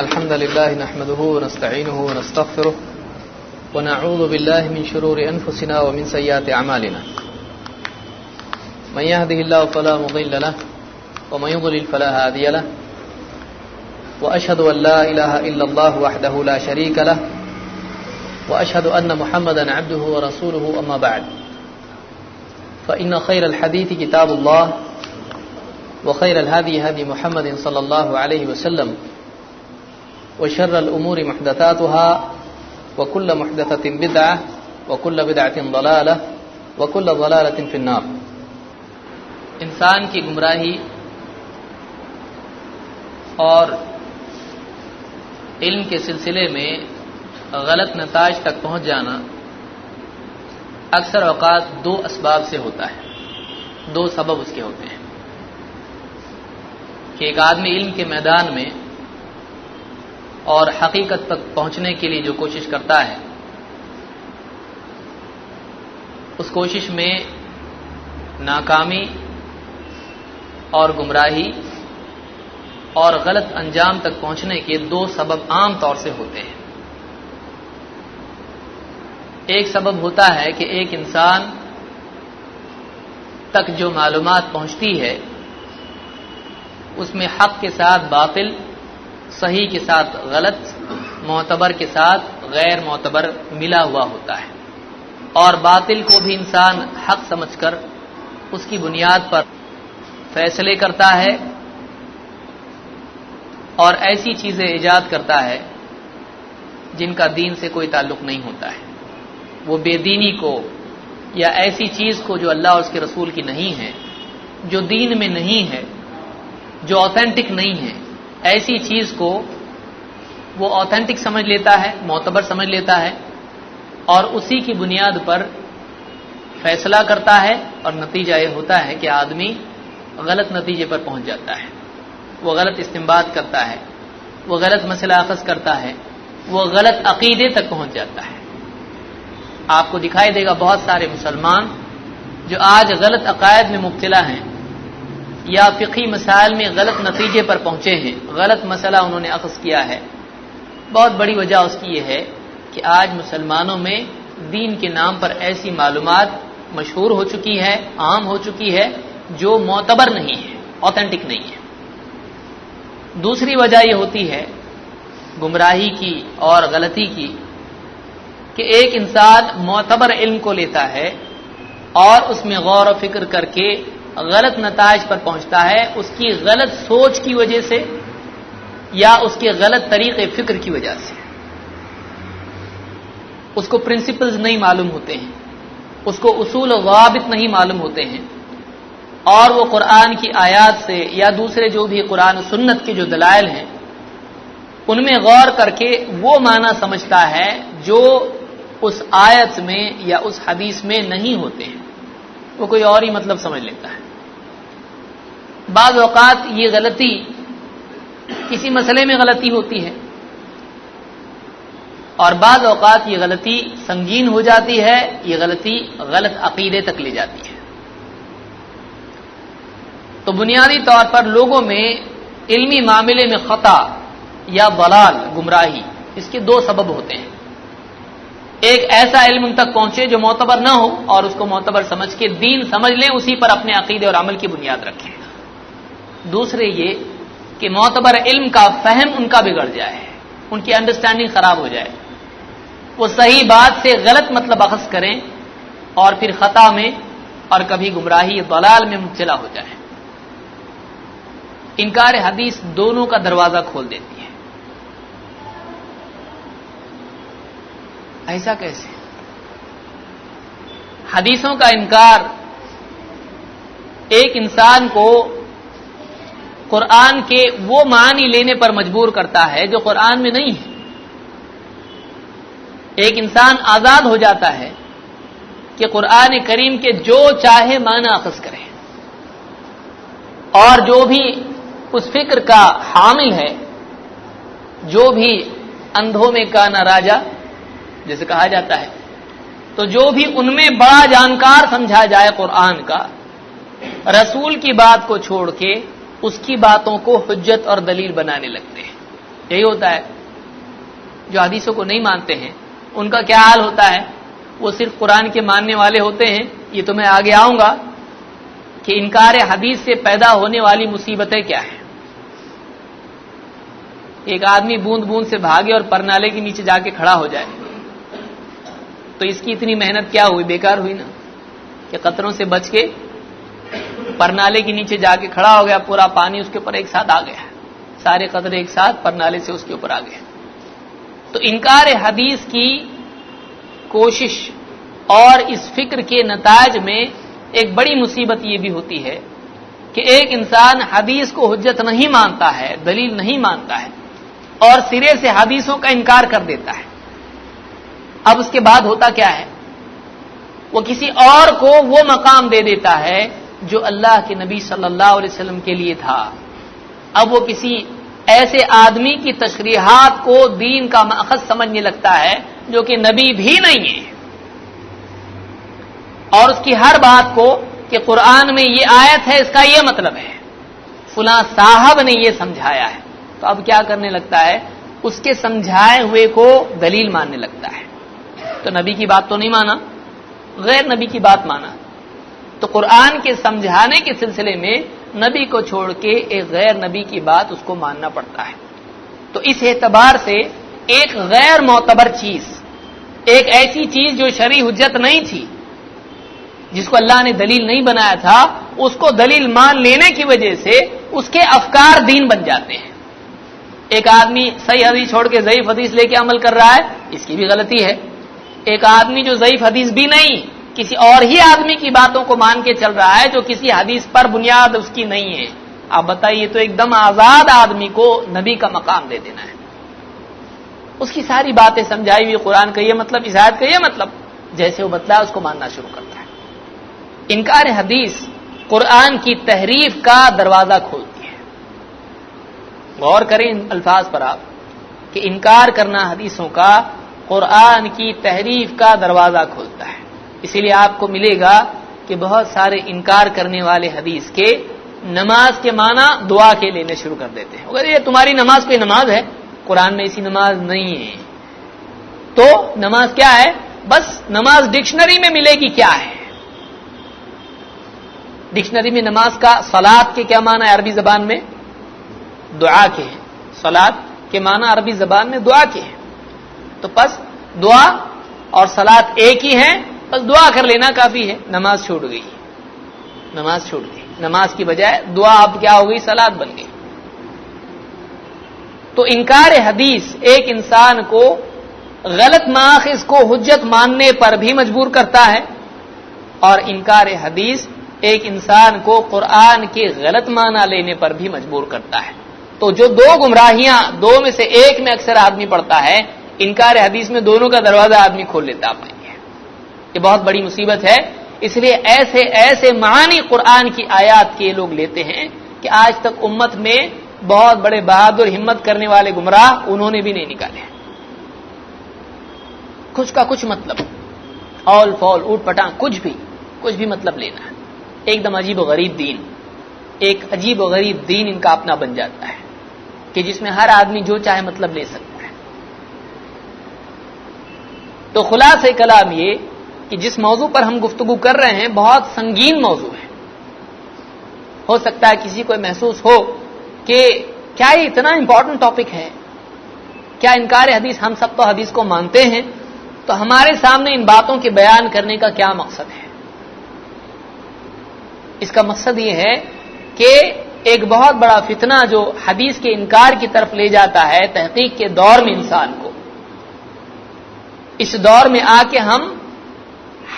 الحمد لله نحمده ونستعينه ونستغفره ونعوذ بالله من شرور أنفسنا ومن سيئات أعمالنا من يهده الله فلا مضل له ومن يضلل فلا هادي له وأشهد أن لا إله إلا الله وحده لا شريك له وأشهد أن محمدا عبده ورسوله أما بعد فإن خير الحديث كتاب الله وخير الهدي هدي محمد صلى الله عليه وسلم وشر الأمور محدثاتها وكل محدثة بدعة وكل بدعة ضلالة وكل ضلالة في النار. انسان کی گمراہی اور علم کے سلسلے میں غلط نتائج تک پہنچ جانا اکثر اوقات دو اسباب سے ہوتا ہے. دو سبب اس کے ہوتے ہیں کہ ایک آدمی علم کے میدان میں اور حقیقت تک پہنچنے کے لیے جو کوشش کرتا ہے اس کوشش میں ناکامی اور گمراہی اور غلط انجام تک پہنچنے کے دو سبب عام طور سے ہوتے ہیں. ایک سبب ہوتا ہے کہ ایک انسان تک جو معلومات پہنچتی ہے اس میں حق کے ساتھ باطل، صحیح کے ساتھ غلط، معتبر کے ساتھ غیر معتبر ملا ہوا ہوتا ہے، اور باطل کو بھی انسان حق سمجھ کر اس کی بنیاد پر فیصلے کرتا ہے اور ایسی چیزیں ایجاد کرتا ہے جن کا دین سے کوئی تعلق نہیں ہوتا ہے. وہ بے دینی کو یا ایسی چیز کو جو اللہ اور اس کے رسول کی نہیں ہے، جو دین میں نہیں ہے، جو آتھینٹک نہیں ہے، ایسی چیز کو وہ آتھینٹک سمجھ لیتا ہے، معتبر سمجھ لیتا ہے اور اسی کی بنیاد پر فیصلہ کرتا ہے، اور نتیجہ یہ ہوتا ہے کہ آدمی غلط نتیجے پر پہنچ جاتا ہے. وہ غلط استنباط کرتا ہے، وہ غلط مسئلہ اخذ کرتا ہے، وہ غلط عقیدے تک پہنچ جاتا ہے. آپ کو دکھائی دے گا بہت سارے مسلمان جو آج غلط عقائد میں مبتلا ہیں یا فقہی مسائل میں غلط نتیجے پر پہنچے ہیں، غلط مسئلہ انہوں نے اخذ کیا ہے. بہت بڑی وجہ اس کی یہ ہے کہ آج مسلمانوں میں دین کے نام پر ایسی معلومات مشہور ہو چکی ہے، عام ہو چکی ہے، جو معتبر نہیں ہے، آتھینٹک نہیں ہے. دوسری وجہ یہ ہوتی ہے گمراہی کی اور غلطی کی کہ ایک انسان معتبر علم کو لیتا ہے اور اس میں غور و فکر کر کے غلط نتائج پر پہنچتا ہے، اس کی غلط سوچ کی وجہ سے یا اس کے غلط طریقے فکر کی وجہ سے. اس کو پرنسپلز نہیں معلوم ہوتے ہیں، اس کو اصول و ضوابط نہیں معلوم ہوتے ہیں، اور وہ قرآن کی آیات سے یا دوسرے جو بھی قرآن و سنت کے جو دلائل ہیں ان میں غور کر کے وہ معنی سمجھتا ہے جو اس آیت میں یا اس حدیث میں نہیں ہوتے ہیں، وہ کوئی اور ہی مطلب سمجھ لیتا ہے. بعض اوقات یہ غلطی کسی مسئلے میں غلطی ہوتی ہے اور بعض اوقات یہ غلطی سنگین ہو جاتی ہے، یہ غلطی غلط عقیدے تک لے جاتی ہے. تو بنیادی طور پر لوگوں میں علمی معاملے میں خطا یا ضلال، گمراہی، اس کے دو سبب ہوتے ہیں. ایک ایسا علم ان تک پہنچے جو معتبر نہ ہو اور اس کو معتبر سمجھ کے دین سمجھ لیں، اسی پر اپنے عقیدے اور عمل کی بنیاد رکھیں. دوسرے یہ کہ معتبر علم کا فہم ان کا بگڑ جائے، ان کی انڈرسٹینڈنگ خراب ہو جائے، وہ صحیح بات سے غلط مطلب اخذ کریں اور پھر خطا میں اور کبھی گمراہی ضلال میں مبتلا ہو جائیں. انکار حدیث دونوں کا دروازہ کھول دیتی ہے. ایسا کیسے؟ حدیثوں کا انکار ایک انسان کو قرآن کے وہ معنی لینے پر مجبور کرتا ہے جو قرآن میں نہیں ہے. ایک انسان آزاد ہو جاتا ہے کہ قرآن کریم کے جو چاہے معنی اخذ کرے، اور جو بھی اس فکر کا حامل ہے، جو بھی اندھوں میں کانا راجا جیسے کہا جاتا ہے، تو جو بھی ان میں بڑا جانکار سمجھا جائے قرآن کا، رسول کی بات کو چھوڑ کے اس کی باتوں کو حجت اور دلیل بنانے لگتے ہیں. یہی ہوتا ہے. جو حدیثوں کو نہیں مانتے ہیں ان کا کیا حال ہوتا ہے؟ وہ صرف قرآن کے ماننے والے ہوتے ہیں. یہ تو میں آگے آؤں گا کہ انکار حدیث سے پیدا ہونے والی مصیبتیں کیا ہیں. ایک آدمی بوند بوند سے بھاگے اور پرنالے کے نیچے جا کے کھڑا ہو جائے تو اس کی اتنی محنت کیا ہوئی؟ بیکار ہوئی نا. کہ قطروں سے بچ کے پرنالے کے نیچے جا کے کھڑا ہو گیا, پورا پانی اس کے اوپر ایک ساتھ آ گیا, سارے قطرے ایک ساتھ پرنالے سے اس کے اوپر آ گئے. تو انکار حدیث کی کوشش اور اس فکر کے نتائج میں ایک بڑی مصیبت یہ بھی ہوتی ہے کہ ایک انسان حدیث کو حجت نہیں مانتا ہے, دلیل نہیں مانتا ہے, اور سرے سے حدیثوں کا انکار کر دیتا ہے. اب اس کے بعد ہوتا کیا ہے؟ وہ کسی اور کو وہ مقام دے دیتا ہے جو اللہ کے نبی صلی اللہ علیہ وسلم کے لیے تھا. اب وہ کسی ایسے آدمی کی تشریحات کو دین کا مأخذ سمجھنے لگتا ہے جو کہ نبی بھی نہیں ہے, اور اس کی ہر بات کو کہ قرآن میں یہ آیت ہے اس کا یہ مطلب ہے, فلاں صاحب نے یہ سمجھایا ہے. تو اب کیا کرنے لگتا ہے؟ اس کے سمجھائے ہوئے کو دلیل ماننے لگتا ہے. تو نبی کی بات تو نہیں مانا, غیر نبی کی بات مانا. تو قرآن کے سمجھانے کے سلسلے میں نبی کو چھوڑ کے ایک غیر نبی کی بات اس کو ماننا پڑتا ہے. تو اس اعتبار سے ایک غیر معتبر چیز, ایک ایسی چیز جو شرعی حجت نہیں تھی, جس کو اللہ نے دلیل نہیں بنایا تھا, اس کو دلیل مان لینے کی وجہ سے اس کے افکار دین بن جاتے ہیں. ایک آدمی صحیح حدیث چھوڑ کے ضعیف حدیث لے کے عمل کر رہا ہے, اس کی بھی غلطی ہے. ایک آدمی جو ضعیف حدیث بھی نہیں, کسی اور ہی آدمی کی باتوں کو مان کے چل رہا ہے جو کسی حدیث پر بنیاد اس کی نہیں ہے. آپ بتائیے, تو ایک دم آزاد آدمی کو نبی کا مقام دے دینا ہے. اس کی ساری باتیں سمجھائی ہوئی, قرآن کا یہ مطلب, اس آیت کا یہ مطلب, جیسے وہ بتلا اس کو ماننا شروع کرتا ہے. انکار حدیث قرآن کی تحریف کا دروازہ کھولتی ہے. غور کریں ان الفاظ پر آپ کہ انکار کرنا حدیثوں کا قرآن کی تحریف کا دروازہ کھولتا ہے. اسی لیے آپ کو ملے گا کہ بہت سارے انکار کرنے والے حدیث کے نماز کے معنی دعا کے لینے شروع کر دیتے ہیں. اگر یہ تمہاری نماز کوئی نماز ہے, قرآن میں ایسی نماز نہیں ہے. تو نماز کیا ہے؟ بس نماز ڈکشنری میں ملے گی کیا ہے؟ ڈکشنری میں نماز کا صلاۃ کے کیا معنی ہے عربی زبان میں؟ دعا کے ہیں. صلاۃ کے معنی عربی زبان میں دعا کے ہیں. تو بس دعا اور صلاۃ ایک ہی ہے, بس دعا کر لینا کافی ہے. نماز چھوٹ گئی, نماز چھوٹ گئی. نماز کی بجائے دعا اب کیا ہو گئی؟ صلاۃ بن گئی. تو انکار حدیث ایک انسان کو غلط ماخذ کو حجت ماننے پر بھی مجبور کرتا ہے, اور انکار حدیث ایک انسان کو قرآن کے غلط معنی لینے پر بھی مجبور کرتا ہے. تو جو دو گمراہیاں, دو میں سے ایک میں اکثر آدمی پڑتا ہے, انکار حدیث میں دونوں کا دروازہ آدمی کھول لیتا ہے. یہ بہت بڑی مصیبت ہے. اس لیے ایسے ایسے معانی قرآن کی آیات کے لوگ لیتے ہیں کہ آج تک امت میں بہت بڑے بہادر ہمت کرنے والے گمراہ انہوں نے بھی نہیں نکالے. کچھ کا کچھ مطلب, آل فال, اوٹ پٹانگ, کچھ بھی مطلب لینا ہے. ایک دم عجیب و غریب دین, ایک عجیب و غریب دین ان کا اپنا بن جاتا ہے کہ جس میں ہر آدمی جو چاہے مطلب لے سکتا ہے. تو خلاصہ کلام یہ کہ جس موضوع پر ہم گفتگو کر رہے ہیں بہت سنگین موضوع ہے. ہو سکتا ہے کسی کو محسوس ہو کہ کیا یہ اتنا امپورٹنٹ ٹاپک ہے, کیا انکار حدیث, ہم سب تو حدیث کو مانتے ہیں, تو ہمارے سامنے ان باتوں کے بیان کرنے کا کیا مقصد ہے؟ اس کا مقصد یہ ہے کہ ایک بہت بڑا فتنہ جو حدیث کے انکار کی طرف لے جاتا ہے تحقیق کے دور میں انسان کو, اس دور میں آ کے ہم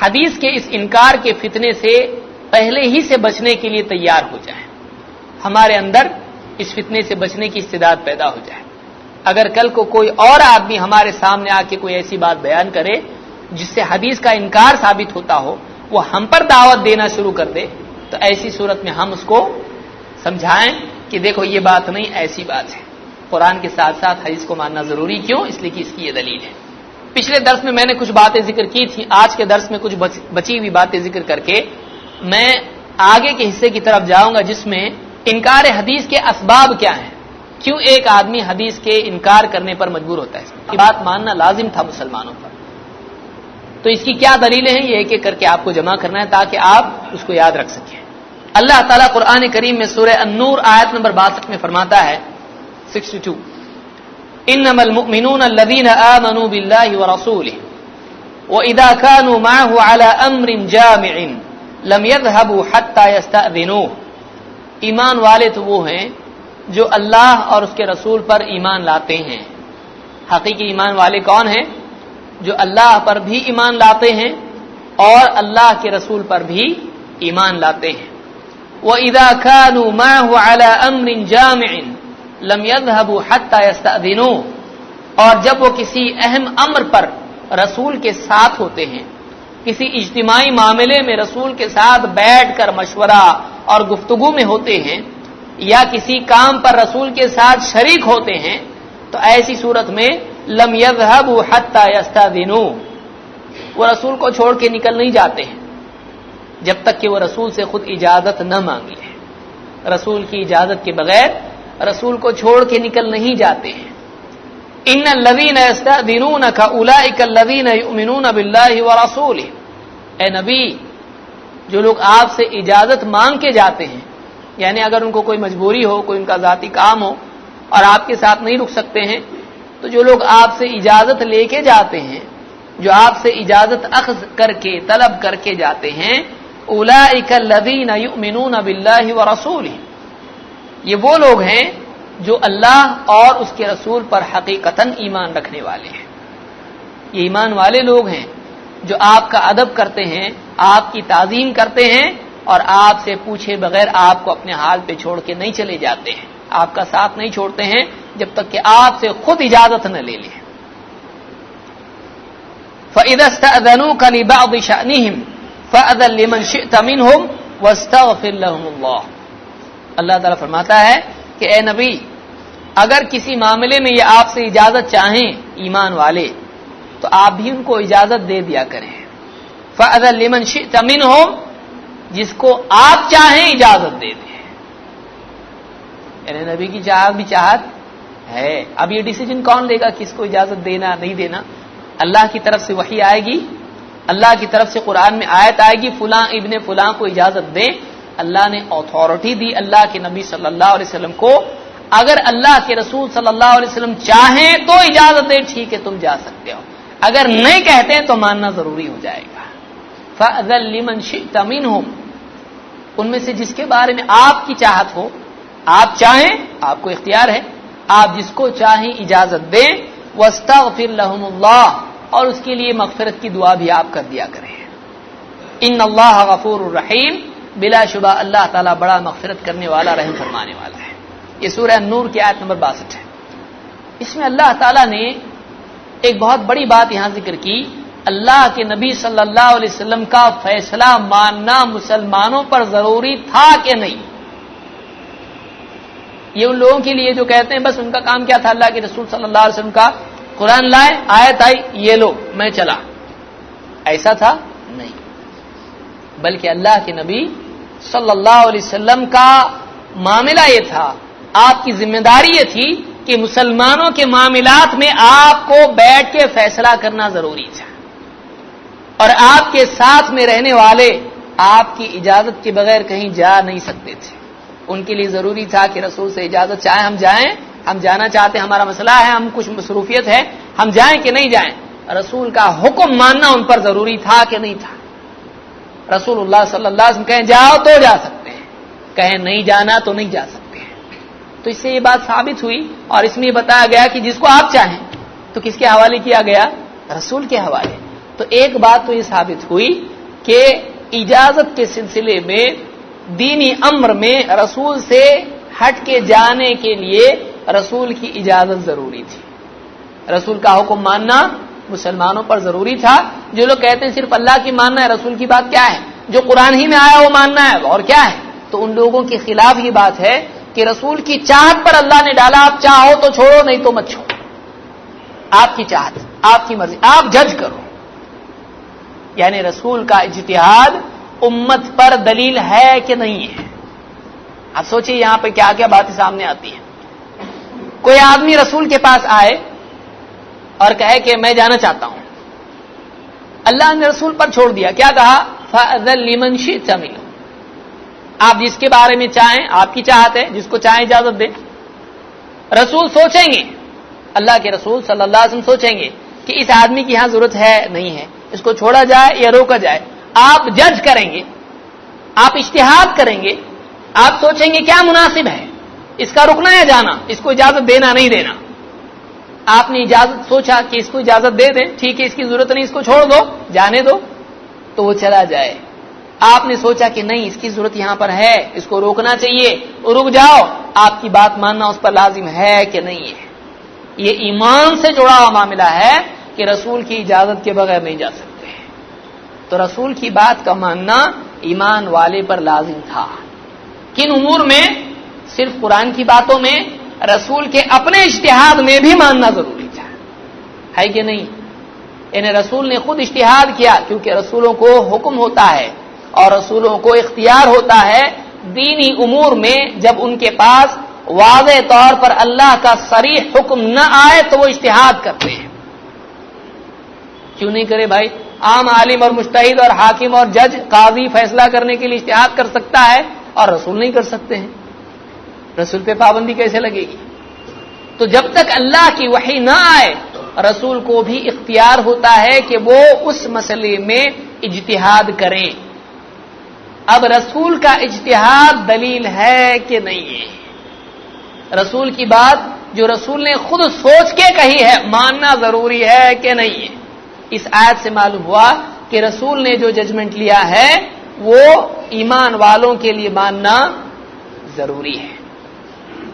حدیث کے اس انکار کے فتنے سے پہلے ہی سے بچنے کے لیے تیار ہو جائیں, ہمارے اندر اس فتنے سے بچنے کی استعداد پیدا ہو جائے. اگر کل کو کوئی اور آدمی ہمارے سامنے آ کے کوئی ایسی بات بیان کرے جس سے حدیث کا انکار ثابت ہوتا ہو, وہ ہم پر دعوت دینا شروع کر دے, تو ایسی صورت میں ہم اس کو سمجھائیں کہ دیکھو یہ بات نہیں, ایسی بات ہے. قرآن کے ساتھ ساتھ حدیث کو ماننا ضروری کیوں؟ اس لیے کہ اس کی یہ دلیل ہے. پچھلے درس میں میں نے کچھ باتیں ذکر کی تھی, آج کے درس میں کچھ بچی ہوئی باتیں ذکر کر کے میں آگے کے حصے کی طرف جاؤں گا جس میں انکار حدیث کے اسباب کیا ہیں, کیوں ایک آدمی حدیث کے انکار کرنے پر مجبور ہوتا ہے؟ یہ بات ماننا لازم تھا مسلمانوں پر. تو اس کی کیا دلیلیں ہیں، یہ ایک ایک کر کے آپ کو جمع کرنا ہے تاکہ آپ اس کو یاد رکھ سکیں. اللہ تعالیٰ قرآن کریم میں سورہ النور آیت نمبر 62 میں فرماتا ہے 62 انما المؤمنون الذين آمنوا بالله ورسوله وإذا كانوا معه على أمر جامع لم يذهبوا حتى يستأذنوه. ایمان والے تو وہ ہیں جو اللہ اور اس کے رسول پر ایمان لاتے ہیں. حقیقی ایمان والے کون ہیں؟ جو اللہ پر بھی ایمان لاتے ہیں اور اللہ کے رسول پر بھی ایمان لاتے ہیں. وَإِذَا كَانُوا مَعَهُ عَلَى أَمْرٍ جَامِعٍ لَمْ يَذْهَبُوا حَتَّى يَسْتَأْذِنُوهُ. اور جب وہ کسی اہم امر پر رسول کے ساتھ ہوتے ہیں، کسی اجتماعی معاملے میں رسول کے ساتھ بیٹھ کر مشورہ اور گفتگو میں ہوتے ہیں یا کسی کام پر رسول کے ساتھ شریک ہوتے ہیں، تو ایسی صورت میں لم يذهبوا حتى يستأذنوا، وہ رسول کو چھوڑ کے نکل نہیں جاتے ہیں جب تک کہ وہ رسول سے خود اجازت نہ مانگ لے. رسول کی اجازت کے بغیر رسول کو چھوڑ کے نکل نہیں جاتے ہیں. ان الذين يستأذنونك اولئك الذين يؤمنون بالله ورسوله. اے نبی، جو لوگ آپ سے اجازت مانگ کے جاتے ہیں، یعنی اگر ان کو کوئی مجبوری ہو، کوئی ان کا ذاتی کام ہو اور آپ کے ساتھ نہیں رک سکتے ہیں، تو جو لوگ آپ سے اجازت لے کے جاتے ہیں، جو آپ سے اجازت اخذ کر کے طلب کر کے جاتے ہیں، اولئک الذین یؤمنون باللہ ورسولہ، یہ وہ لوگ ہیں جو اللہ اور اس کے رسول پر حقیقتاً ایمان رکھنے والے ہیں. یہ ایمان والے لوگ ہیں جو آپ کا ادب کرتے ہیں، آپ کی تعظیم کرتے ہیں اور آپ سے پوچھے بغیر آپ کو اپنے حال پہ چھوڑ کے نہیں چلے جاتے ہیں، آپ کا ساتھ نہیں چھوڑتے ہیں جب تک کہ آپ سے خود اجازت نہ لے لیں. فَإِذَا اسْتَأْذَنُوكَ لِبَعْضِ شَأْنِهِمْ فَأَذَن لِمَنْ شِئْتَ مِنْهُمْ وَاسْتَغْفِرْ لَهُمُ اللَّهُ. اللہ تعالیٰ فرماتا ہے کہ اے نبی، اگر کسی معاملے میں یہ آپ سے اجازت چاہیں ایمان والے تو آپ بھی ان کو اجازت دے دیا کریں. فَأَذَن لِمَنْ شِئْتَ مِنْهُمْ، جس کو آپ چاہیں اجازت دے دیں. یعنی نبی کی چاہت بھی چاہت ہے. اب یہ ڈیسیجن کون لے گا کس کو اجازت دینا نہیں دینا؟ اللہ کی طرف سے وحی آئے گی، اللہ کی طرف سے قرآن میں آیت آئے گی فلاں ابن فلاں کو اجازت دیں. اللہ نے اتھارٹی دی اللہ کے نبی صلی اللہ علیہ وسلم کو. اگر اللہ کے رسول صلی اللہ علیہ وسلم چاہیں تو اجازت دیں، ٹھیک ہے تم جا سکتے ہو. اگر نہیں کہتے ہیں تو ماننا ضروری ہو جائے گا. فَأَذَن لِمَنْ شِئْتَ مِنْهُمْ، ان میں سے جس کے بارے میں آپ کی چاہت ہو، آپ چاہیں، آپ کو اختیار ہے، آپ جس کو چاہیں اجازت دیں. وَاسْتَغْفِرْ لَهُمُ اللَّهُ، اور اس کے لیے مغفرت کی دعا بھی آپ کر دیا کریں. ان اللہ غفور الرحیم، بلا شبہ اللہ تعالیٰ بڑا مغفرت کرنے والا، رحم فرمانے والا ہے. یہ سورہ نور کی آیت نمبر 62 ہے. اس میں اللہ تعالیٰ نے ایک بہت بڑی بات یہاں ذکر کی. اللہ کے نبی صلی اللہ علیہ وسلم کا فیصلہ ماننا مسلمانوں پر ضروری تھا کہ نہیں. یہ ان لوگوں کے لیے جو کہتے ہیں بس ان کا کام کیا تھا، اللہ کے رسول صلی اللہ علیہ وسلم کا قرآن لائے، آیت آئی، یہ لو میں چلا، ایسا تھا نہیں. بلکہ اللہ کے نبی صلی اللہ علیہ وسلم کا معاملہ یہ تھا، آپ کی ذمہ داری یہ تھی کہ مسلمانوں کے معاملات میں آپ کو بیٹھ کے فیصلہ کرنا ضروری تھا، اور آپ کے ساتھ میں رہنے والے آپ کی اجازت کے بغیر کہیں جا نہیں سکتے تھے. ان کے لیے ضروری تھا کہ رسول سے اجازت چاہیں ہم جائیں، ہم جانا چاہتے ہیں، ہمارا مسئلہ ہے، ہم کچھ مصروفیت ہے، ہم جائیں کہ نہیں جائیں. رسول کا حکم ماننا ان پر ضروری تھا کہ نہیں تھا. رسول اللہ صلی اللہ علیہ وسلم کہیں جاؤ تو جا سکتے ہیں، کہیں نہیں جانا تو نہیں جا سکتے ہیں. تو اس سے یہ بات ثابت ہوئی، اور اس میں یہ بتایا گیا کہ جس کو آپ چاہیں، تو کس کے حوالے کیا گیا؟ رسول کے حوالے. تو ایک بات تو یہ ثابت ہوئی کہ اجازت کے سلسلے میں دینی امر میں رسول سے ہٹ کے جانے کے لیے رسول کی اجازت ضروری تھی. رسول کا حکم ماننا مسلمانوں پر ضروری تھا. جو لوگ کہتے ہیں صرف اللہ کی ماننا ہے، رسول کی بات کیا ہے، جو قرآن ہی میں آیا وہ ماننا ہے اور کیا ہے، تو ان لوگوں کے خلاف یہ بات ہے کہ رسول کی چاہت پر اللہ نے ڈالا، آپ چاہو تو چھوڑو نہیں تو مت چھوڑو، آپ کی چاہت، آپ کی مرضی، آپ جج کرو. یعنی رسول کا اجتہاد امت پر دلیل ہے کہ نہیں ہے. آپ سوچئے یہاں پہ کیا کیا باتیں سامنے آتی ہیں. کوئی آدمی رسول کے پاس آئے اور کہے کہ میں جانا چاہتا ہوں، اللہ نے رسول پر چھوڑ دیا، کیا کہا؟ فَأَذَن لِمَنْ شِئْتَ مِنْهُ، آپ جس کے بارے میں چاہیں، آپ کی چاہت ہے، جس کو چاہیں اجازت دیں۔ رسول سوچیں گے، اللہ کے رسول صلی اللہ علیہ وسلم سوچیں گے کہ اس آدمی کی یہاں ضرورت ہے نہیں ہے، اس کو چھوڑا جائے یا روکا جائے۔ آپ جج کریں گے، آپ اجتہاد کریں گے، آپ سوچیں گے کیا مناسب ہے، اس کا رکنا یا جانا، اس کو اجازت دینا نہیں دینا۔ آپ نے اجازت سوچا کہ اس کو اجازت دے دیں، ٹھیک ہے، اس کی ضرورت نہیں، اس کو چھوڑ دو، جانے دو، تو وہ چلا جائے۔ آپ نے سوچا کہ نہیں، اس کی ضرورت یہاں پر ہے، اس کو روکنا چاہیے، رک جاؤ، آپ کی بات ماننا اس پر لازم ہے کہ نہیں ہے؟ یہ ایمان سے جڑا ہوا معاملہ ہے کہ رسول کی اجازت کے بغیر نہیں جا سکتے، تو رسول کی بات کا ماننا ایمان والے پر لازم تھا۔ کن امور میں؟ صرف قرآن کی باتوں میں، رسول کے اپنے اجتہاد میں بھی ماننا ضروری تھا، ہے کہ نہیں؟ یعنی رسول نے خود اجتہاد کیا، کیونکہ رسولوں کو حکم ہوتا ہے اور رسولوں کو اختیار ہوتا ہے دینی امور میں، جب ان کے پاس واضح طور پر اللہ کا صریح حکم نہ آئے تو وہ اجتہاد کرتے ہیں۔ کیوں نہیں کرے بھائی؟ عام عالم اور مجتہد اور حاکم اور جج قاضی فیصلہ کرنے کے لیے اجتہاد کر سکتا ہے اور رسول نہیں کر سکتے ہیں، رسول پہ پابندی کیسے لگے گی؟ تو جب تک اللہ کی وحی نہ آئے رسول کو بھی اختیار ہوتا ہے کہ وہ اس مسئلے میں اجتہاد کریں۔ اب رسول کا اجتہاد دلیل ہے کہ نہیں ہے؟ رسول کی بات جو رسول نے خود سوچ کے کہی ہے ماننا ضروری ہے کہ نہیں ہے؟ اس آیت سے معلوم ہوا کہ رسول نے جو ججمنٹ لیا ہے وہ ایمان والوں کے لیے ماننا ضروری ہے۔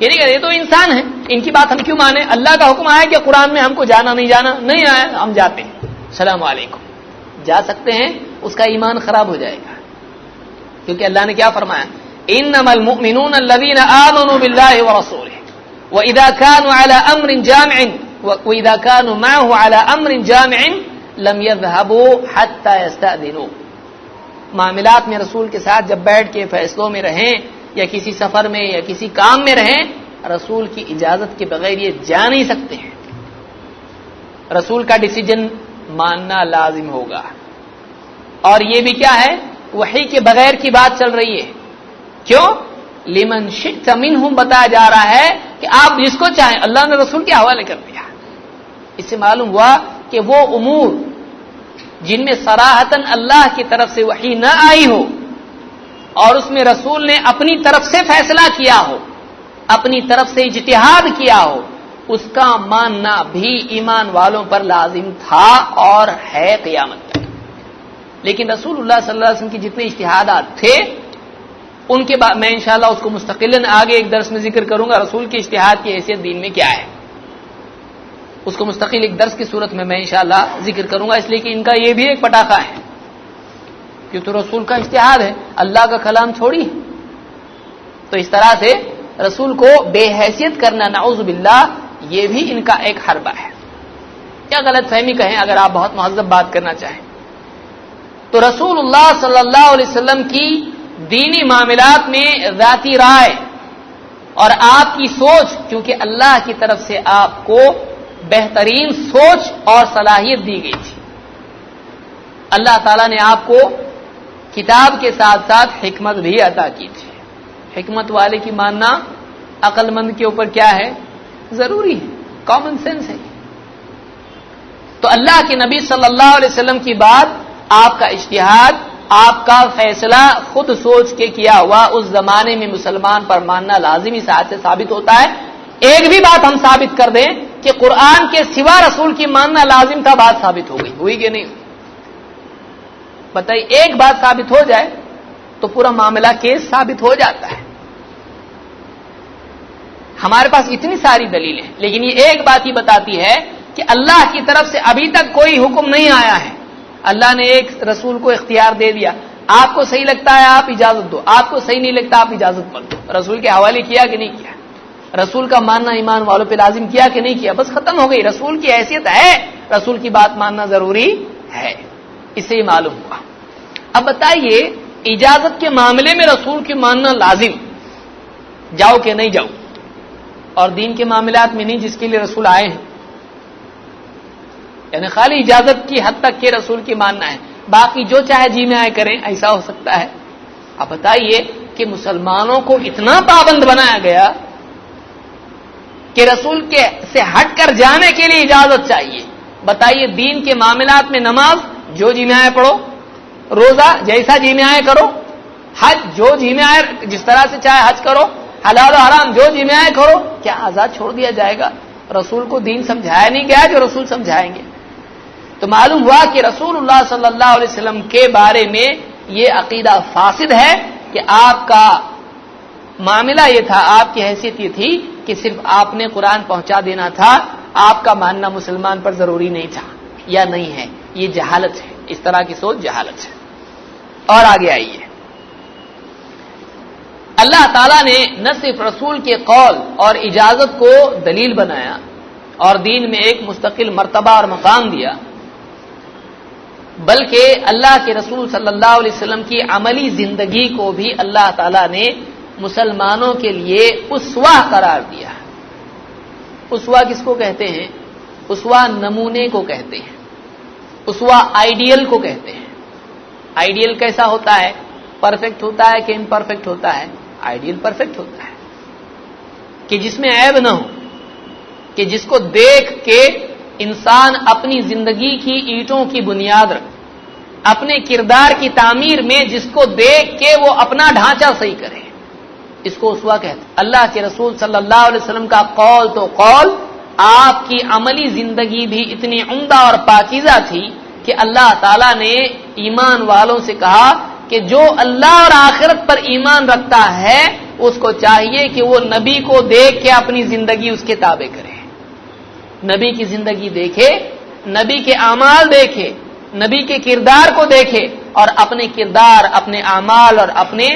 یہ تو انسان ہے، ان کی بات ہم کیوں مانیں؟ اللہ کا حکم آیا کہ قرآن میں ہم کو جانا نہیں جانا، نہیں آیا ہم جاتے ہیں، السلام علیکم، جا سکتے ہیں، اس کا ایمان خراب ہو جائے گا، کیونکہ اللہ نے کیا فرمایا؟ انما المؤمنون الذين آمنوا بالله ورسوله واذا كانوا على امر جامع واذا كانوا معه على امر جامع لم يذهبوا حتى يستأذنوا، معاملات میں رسول کے ساتھ جب بیٹھ کے فیصلوں میں رہیں یا کسی سفر میں یا کسی کام میں رہیں، رسول کی اجازت کے بغیر یہ جا نہیں سکتے ہیں، رسول کا ڈیسیجن ماننا لازم ہوگا۔ اور یہ بھی کیا ہے؟ وحی کے بغیر کی بات چل رہی ہے، کیوں؟ لمن شئت منہم بتایا جا رہا ہے کہ آپ جس کو چاہیں، اللہ نے رسول کے حوالے کر دیا۔ اس سے معلوم ہوا کہ وہ امور جن میں صراحتاً اللہ کی طرف سے وحی نہ آئی ہو اور اس میں رسول نے اپنی طرف سے فیصلہ کیا ہو، اپنی طرف سے اجتہاد کیا ہو، اس کا ماننا بھی ایمان والوں پر لازم تھا اور ہے قیامت تک۔ لیکن رسول اللہ صلی اللہ علیہ وسلم کی جتنے اجتہادات تھے ان کے بعد میں انشاءاللہ اس کو مستقلاً آگے ایک درس میں ذکر کروں گا، رسول کے اجتہاد کی حیثیت دین میں کیا ہے، اس کو مستقل ایک درس کی صورت میں انشاءاللہ ذکر کروں گا، اس لیے کہ ان کا یہ بھی ایک پٹاخہ ہے کہ تو رسول کا اجتہاد ہے، اللہ کا کلام چھوڑی، تو اس طرح سے رسول کو بے حیثیت کرنا نعوذ باللہ یہ بھی ان کا ایک حربہ ہے، کیا غلط فہمی کہیں اگر آپ بہت مہذب بات کرنا چاہیں تو۔ رسول اللہ صلی اللہ علیہ وسلم کی دینی معاملات میں ذاتی رائے اور آپ کی سوچ، کیونکہ اللہ کی طرف سے آپ کو بہترین سوچ اور صلاحیت دی گئی تھی، اللہ تعالیٰ نے آپ کو کتاب کے ساتھ ساتھ حکمت بھی عطا کی تھی، حکمت والے کی ماننا عقل مند کے اوپر کیا ہے؟ ضروری ہے، کامن سینس ہے۔ تو اللہ کے نبی صلی اللہ علیہ وسلم کی بات، آپ کا اجتہاد، آپ کا فیصلہ خود سوچ کے کیا ہوا اس زمانے میں مسلمان پر ماننا لازمی ساتھ سے ثابت ہوتا ہے۔ ایک بھی بات ہم ثابت کر دیں کہ قرآن کے سوا رسول کی ماننا لازم تھا، بات ثابت ہو گئی، ہوئی کہ نہیں؟ بتائیے، ایک بات ثابت ہو جائے تو پورا معاملہ کیس ثابت ہو جاتا ہے۔ ہمارے پاس اتنی ساری دلیلیں، لیکن یہ ایک بات ہی بتاتی ہے کہ اللہ کی طرف سے ابھی تک کوئی حکم نہیں آیا ہے، اللہ نے ایک رسول کو اختیار دے دیا، آپ کو صحیح لگتا ہے آپ اجازت دو، آپ کو صحیح نہیں لگتا آپ اجازت مت دو، رسول کے حوالے کیا کہ نہیں کیا؟ رسول کا ماننا ایمان والوں پہ لازم کیا کہ نہیں کیا؟ بس ختم ہو گئی، رسول کی حیثیت ہے، رسول کی بات ماننا ضروری ہے، اس سے ہی معلوم ہوا۔ اب بتائیے، اجازت کے معاملے میں رسول کی ماننا لازم، جاؤ کہ نہیں جاؤ؟ اور دین کے معاملات میں نہیں جس کے لیے رسول آئے ہیں، یعنی خالی اجازت کی حد تک کہ رسول کی ماننا ہے، باقی جو چاہے جی میں آئے کریں، ایسا ہو سکتا ہے؟ اب بتائیے کہ مسلمانوں کو اتنا پابند بنایا گیا کہ رسول کے سے ہٹ کر جانے کے لیے اجازت چاہیے۔ بتائیے دین کے معاملات میں نماز جو جی میں آئے پڑھو، روزہ جیسا جی میں آئے کرو، حج جو جی میں آئے جس طرح سے چاہے حج کرو، حلال و حرام جو جی میں آئے کرو، کیا آزاد چھوڑ دیا جائے گا؟ رسول کو دین سمجھایا نہیں گیا جو رسول سمجھائیں گے؟ تو معلوم ہوا کہ رسول اللہ صلی اللہ علیہ وسلم کے بارے میں یہ عقیدہ فاسد ہے کہ آپ کا معاملہ یہ تھا، آپ کی حیثیت یہ تھی کہ صرف آپ نے قرآن پہنچا دینا تھا، آپ کا ماننا مسلمان پر ضروری نہیں تھا یا نہیں ہے۔ یہ جہالت ہے، اس طرح کی سوچ جہالت ہے۔ اور آگے آئیے، اللہ تعالیٰ نے نہ صرف رسول کے قول اور اجازت کو دلیل بنایا اور دین میں ایک مستقل مرتبہ اور مقام دیا، بلکہ اللہ کے رسول صلی اللہ علیہ وسلم کی عملی زندگی کو بھی اللہ تعالیٰ نے مسلمانوں کے لیے اسوہ قرار دیا۔ اسوہ کس کو کہتے ہیں؟ اسوہ نمونے کو کہتے ہیں، اسوہ آئیڈیل کو کہتے ہیں۔ آئیڈیل کیسا ہوتا ہے؟ پرفیکٹ ہوتا ہے کہ امپرفیکٹ ہوتا ہے؟ آئیڈیل پرفیکٹ ہوتا ہے کہ جس میں عیب نہ ہو، کہ جس کو دیکھ کے انسان اپنی زندگی کی اینٹوں کی بنیاد رکھے، اپنے کردار کی تعمیر میں جس کو دیکھ کے وہ اپنا ڈھانچہ صحیح کرے، اس کو اسوہ کہتے ہیں۔ اللہ کے رسول صلی اللہ علیہ وسلم کا قول تو قول، آپ کی عملی زندگی بھی اتنی عمدہ اور پاکیزہ تھی کہ اللہ تعالیٰ نے ایمان والوں سے کہا کہ جو اللہ اور آخرت پر ایمان رکھتا ہے اس کو چاہیے کہ وہ نبی کو دیکھ کے اپنی زندگی اس کے تابع کرے، نبی کی زندگی دیکھے، نبی کے اعمال دیکھے، نبی کے کردار کو دیکھے اور اپنے کردار، اپنے اعمال اور اپنے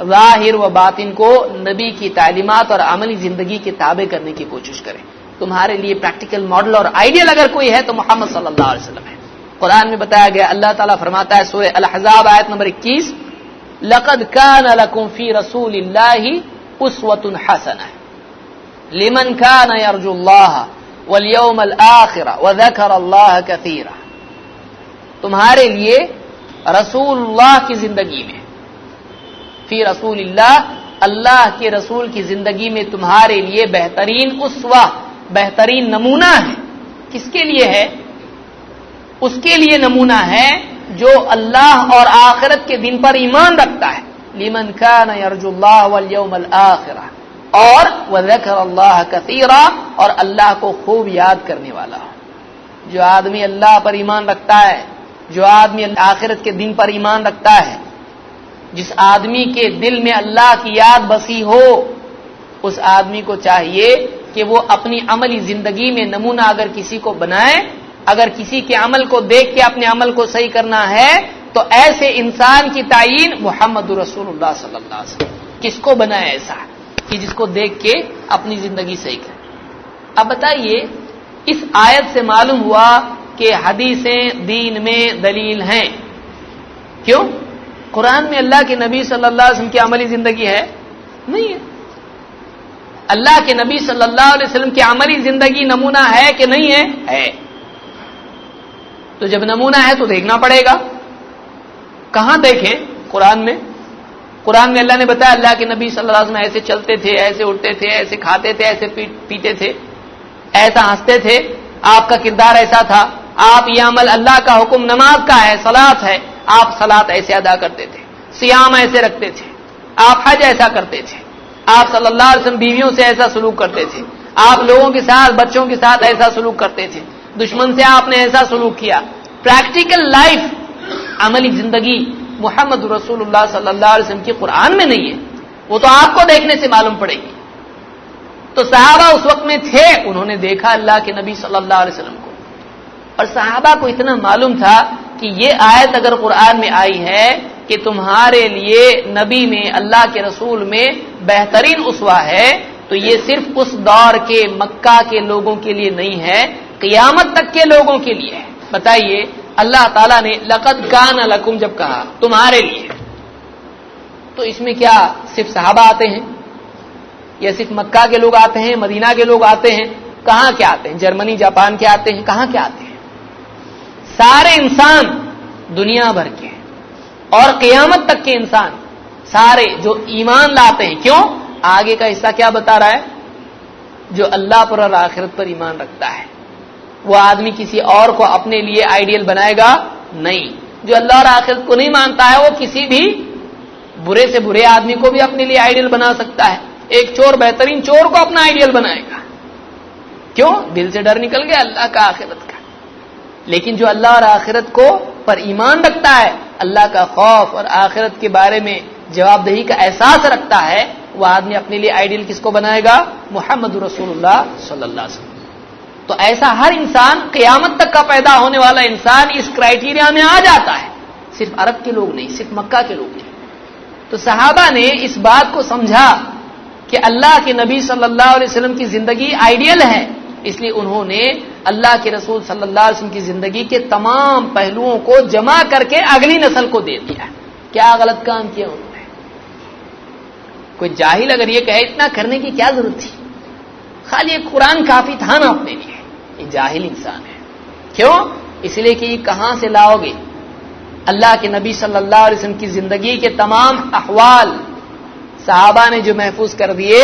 ظاہر و باطن کو نبی کی تعلیمات اور عملی زندگی کے تابع کرنے کی کوشش کرے۔ تمہارے لیے پریکٹیکل ماڈل اور آئیڈیل اگر کوئی ہے تو محمد صلی اللہ علیہ وسلم ہے۔ قرآن میں بتایا گیا، اللہ تعالیٰ فرماتا ہے سورہ الاحزاب آیت نمبر 21، لَقَدْ كَانَ لَكُمْ فِي رَسُولِ اللَّهِ أُسْوَةٌ حَسَنَةٌ لِمَنْ كَانَ يَرْجُو اللَّهَ وَالْيَوْمَ الْآخِرَ وَذَكَرَ اللَّهَ كَثِيرًا۔ تمہارے لیے رسول اللہ کی زندگی میں، فی رسول اللہ، اللہ کے رسول کی زندگی میں تمہارے لیے بہترین اسوہ، بہترین نمونہ ہے۔ کس کے لیے ہے؟ اس کے لیے نمونہ ہے جو اللہ اور آخرت کے دن پر ایمان رکھتا ہے، لمن کان یرجو اللہ والیوم الآخرہ، اور وذکر اللہ کثیرا، اور اللہ کو خوب یاد کرنے والا ہو۔ جو آدمی اللہ پر ایمان رکھتا ہے، جو آدمی آخرت کے دن پر ایمان رکھتا ہے، جس آدمی کے دل میں اللہ کی یاد بسی ہو، اس آدمی کو چاہیے کہ وہ اپنی عملی زندگی میں نمونہ اگر کسی کو بنائے، اگر کسی کے عمل کو دیکھ کے اپنے عمل کو صحیح کرنا ہے تو ایسے انسان کی تعیین محمد رسول اللہ صلی اللہ علیہ وسلم۔ کس کو بنائے ایسا کہ جس کو دیکھ کے اپنی زندگی صحیح کرے؟ اب بتائیے، اس آیت سے معلوم ہوا کہ حدیثیں دین میں دلیل ہیں۔ کیوں؟ قرآن میں اللہ کے نبی صلی اللہ علیہ وسلم کی عملی زندگی ہے؟ نہیں ہے۔ اللہ کے نبی صلی اللہ علیہ وسلم کی عملی زندگی نمونہ ہے کہ نہیں ہے؟ ہے۔ تو جب نمونہ ہے تو دیکھنا پڑے گا۔ کہاں دیکھیں؟ قرآن میں۔ قرآن میں اللہ نے بتایا اللہ کے نبی صلی اللہ علیہ وسلم ایسے چلتے تھے، ایسے اٹھتے تھے، ایسے کھاتے تھے، ایسے پیتے تھے، ایسا ہنستے تھے، آپ کا کردار ایسا تھا، آپ یہ عمل، اللہ کا حکم نماز کا ہے، صلاۃ ہے، آپ صلاۃ ایسے ادا کرتے تھے، صیام ایسے رکھتے تھے، آپ حج ایسا کرتے تھے، آپ صلی اللہ علیہ وسلم بیویوں سے ایسا سلوک کرتے تھے، آپ لوگوں کے ساتھ، بچوں کے ساتھ ایسا سلوک کرتے تھے، دشمن سے آپ نے ایسا سلوک کیا۔ پریکٹیکل لائف، عملی زندگی محمد رسول اللہ صلی اللہ علیہ وسلم کی قرآن میں نہیں ہے، وہ تو آپ کو دیکھنے سے معلوم پڑے گی۔ تو صحابہ اس وقت میں تھے، انہوں نے دیکھا اللہ کے نبی صلی اللہ علیہ وسلم کو، اور صحابہ کو اتنا معلوم تھا کہ یہ آیت اگر قرآن میں آئی ہے کہ تمہارے لیے نبی میں، اللہ کے رسول میں بہترین اسوہ ہے، تو یہ صرف اس دور کے مکہ کے لوگوں کے لیے نہیں ہے، قیامت تک کے لوگوں کے لیے ہے۔ بتائیے، اللہ تعالیٰ نے لقد کان لکم جب کہا تمہارے لیے، تو اس میں کیا صرف صحابہ آتے ہیں؟ یا صرف مکہ کے لوگ آتے ہیں، مدینہ کے لوگ آتے ہیں؟ کہاں کے آتے ہیں؟ جرمنی جاپان کے آتے ہیں؟ کہاں کے آتے ہیں؟ سارے انسان دنیا بھر کے اور قیامت تک کے انسان سارے جو ایمان لاتے ہیں. کیوں؟ آگے کا حصہ کیا بتا رہا ہے؟ جو اللہ پر اور آخرت پر ایمان رکھتا ہے وہ آدمی کسی اور کو اپنے لیے آئیڈیل بنائے گا نہیں. جو اللہ اور آخرت کو نہیں مانتا ہے وہ کسی بھی برے سے برے آدمی کو بھی اپنے لیے آئیڈیل بنا سکتا ہے. ایک چور بہترین چور کو اپنا آئیڈیل بنائے گا. کیوں؟ دل سے ڈر نکل گیا اللہ کا، آخرت کا. لیکن جو اللہ اور آخرت کو پر ایمان رکھتا ہے، اللہ کا خوف اور آخرت کے بارے میں جواب دہی کا احساس رکھتا ہے، وہ آدمی اپنے لیے آئیڈیل کس کو بنائے گا؟ محمد رسول اللہ صلی اللہ علیہ وسلم. تو ایسا ہر انسان، قیامت تک کا پیدا ہونے والا انسان اس کرائٹیریا میں آ جاتا ہے. صرف عرب کے لوگ نہیں، صرف مکہ کے لوگ نہیں. تو صحابہ نے اس بات کو سمجھا کہ اللہ کے نبی صلی اللہ علیہ وسلم کی زندگی آئیڈیل ہے، اس لیے انہوں نے اللہ کے رسول صلی اللہ علیہ وسلم کی زندگی کے تمام پہلوؤں کو جمع کر کے اگلی نسل کو دے دیا. کیا غلط کام کیا انہوں نے؟ کوئی جاہل اگر یہ کہے اتنا کرنے کی کیا ضرورت تھی، خالی ایک قرآن کافی تھا نا اپنے لیے، یہ جاہل انسان ہے. کیوں؟ اس لیے کہ یہ کہاں سے لاؤ گے؟ اللہ کے نبی صلی اللہ علیہ وسلم کی زندگی کے تمام احوال صحابہ نے جو محفوظ کر دیے،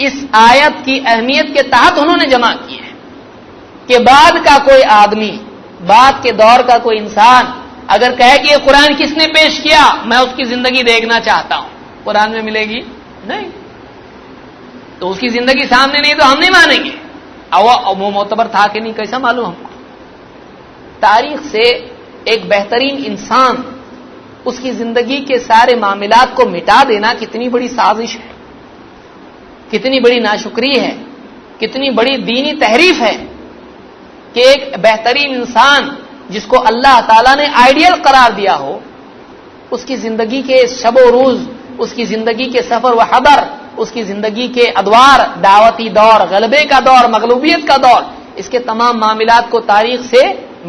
اس آیت کی اہمیت کے تحت انہوں نے جمع کیے ہیں کہ بعد کا کوئی آدمی، بعد کے دور کا کوئی انسان اگر کہے کہ یہ قرآن کس نے پیش کیا، میں اس کی زندگی دیکھنا چاہتا ہوں، قرآن میں ملے گی نہیں. تو اس کی زندگی سامنے نہیں تو ہم نہیں مانیں گے. وہ معتبر تھا کہ نہیں کیسا معلوم ہم کو؟ تاریخ سے ایک بہترین انسان، اس کی زندگی کے سارے معاملات کو مٹا دینا کتنی بڑی سازش ہے، کتنی بڑی ناشکری ہے، کتنی بڑی دینی تحریف ہے کہ ایک بہترین انسان جس کو اللہ تعالیٰ نے آئیڈیل قرار دیا ہو، اس کی زندگی کے شب و روز، اس کی زندگی کے سفر و حضر، اس کی زندگی کے ادوار، دعوتی دور، غلبے کا دور، مغلوبیت کا دور، اس کے تمام معاملات کو تاریخ سے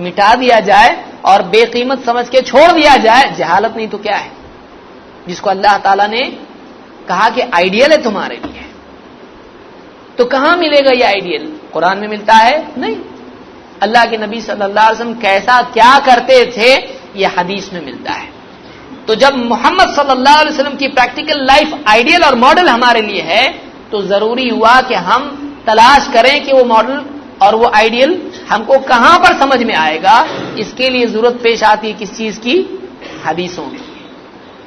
مٹا دیا جائے اور بے قیمت سمجھ کے چھوڑ دیا جائے. جہالت نہیں تو کیا ہے؟ جس کو اللہ تعالیٰ نے کہا کہ آئیڈیل ہے تمہارے لیے، تو کہاں ملے گا یہ آئیڈیل؟ قرآن میں ملتا ہے نہیں. اللہ کے نبی صلی اللہ علیہ وسلم کیسا کیا کرتے تھے یہ حدیث میں ملتا ہے. تو جب محمد صلی اللہ علیہ وسلم کی پریکٹیکل لائف آئیڈیل اور ماڈل ہمارے لیے ہے تو ضروری ہوا کہ ہم تلاش کریں کہ وہ ماڈل اور وہ آئیڈیل ہم کو کہاں پر سمجھ میں آئے گا. اس کے لیے ضرورت پیش آتی ہے کس چیز کی؟ حدیثوں کی.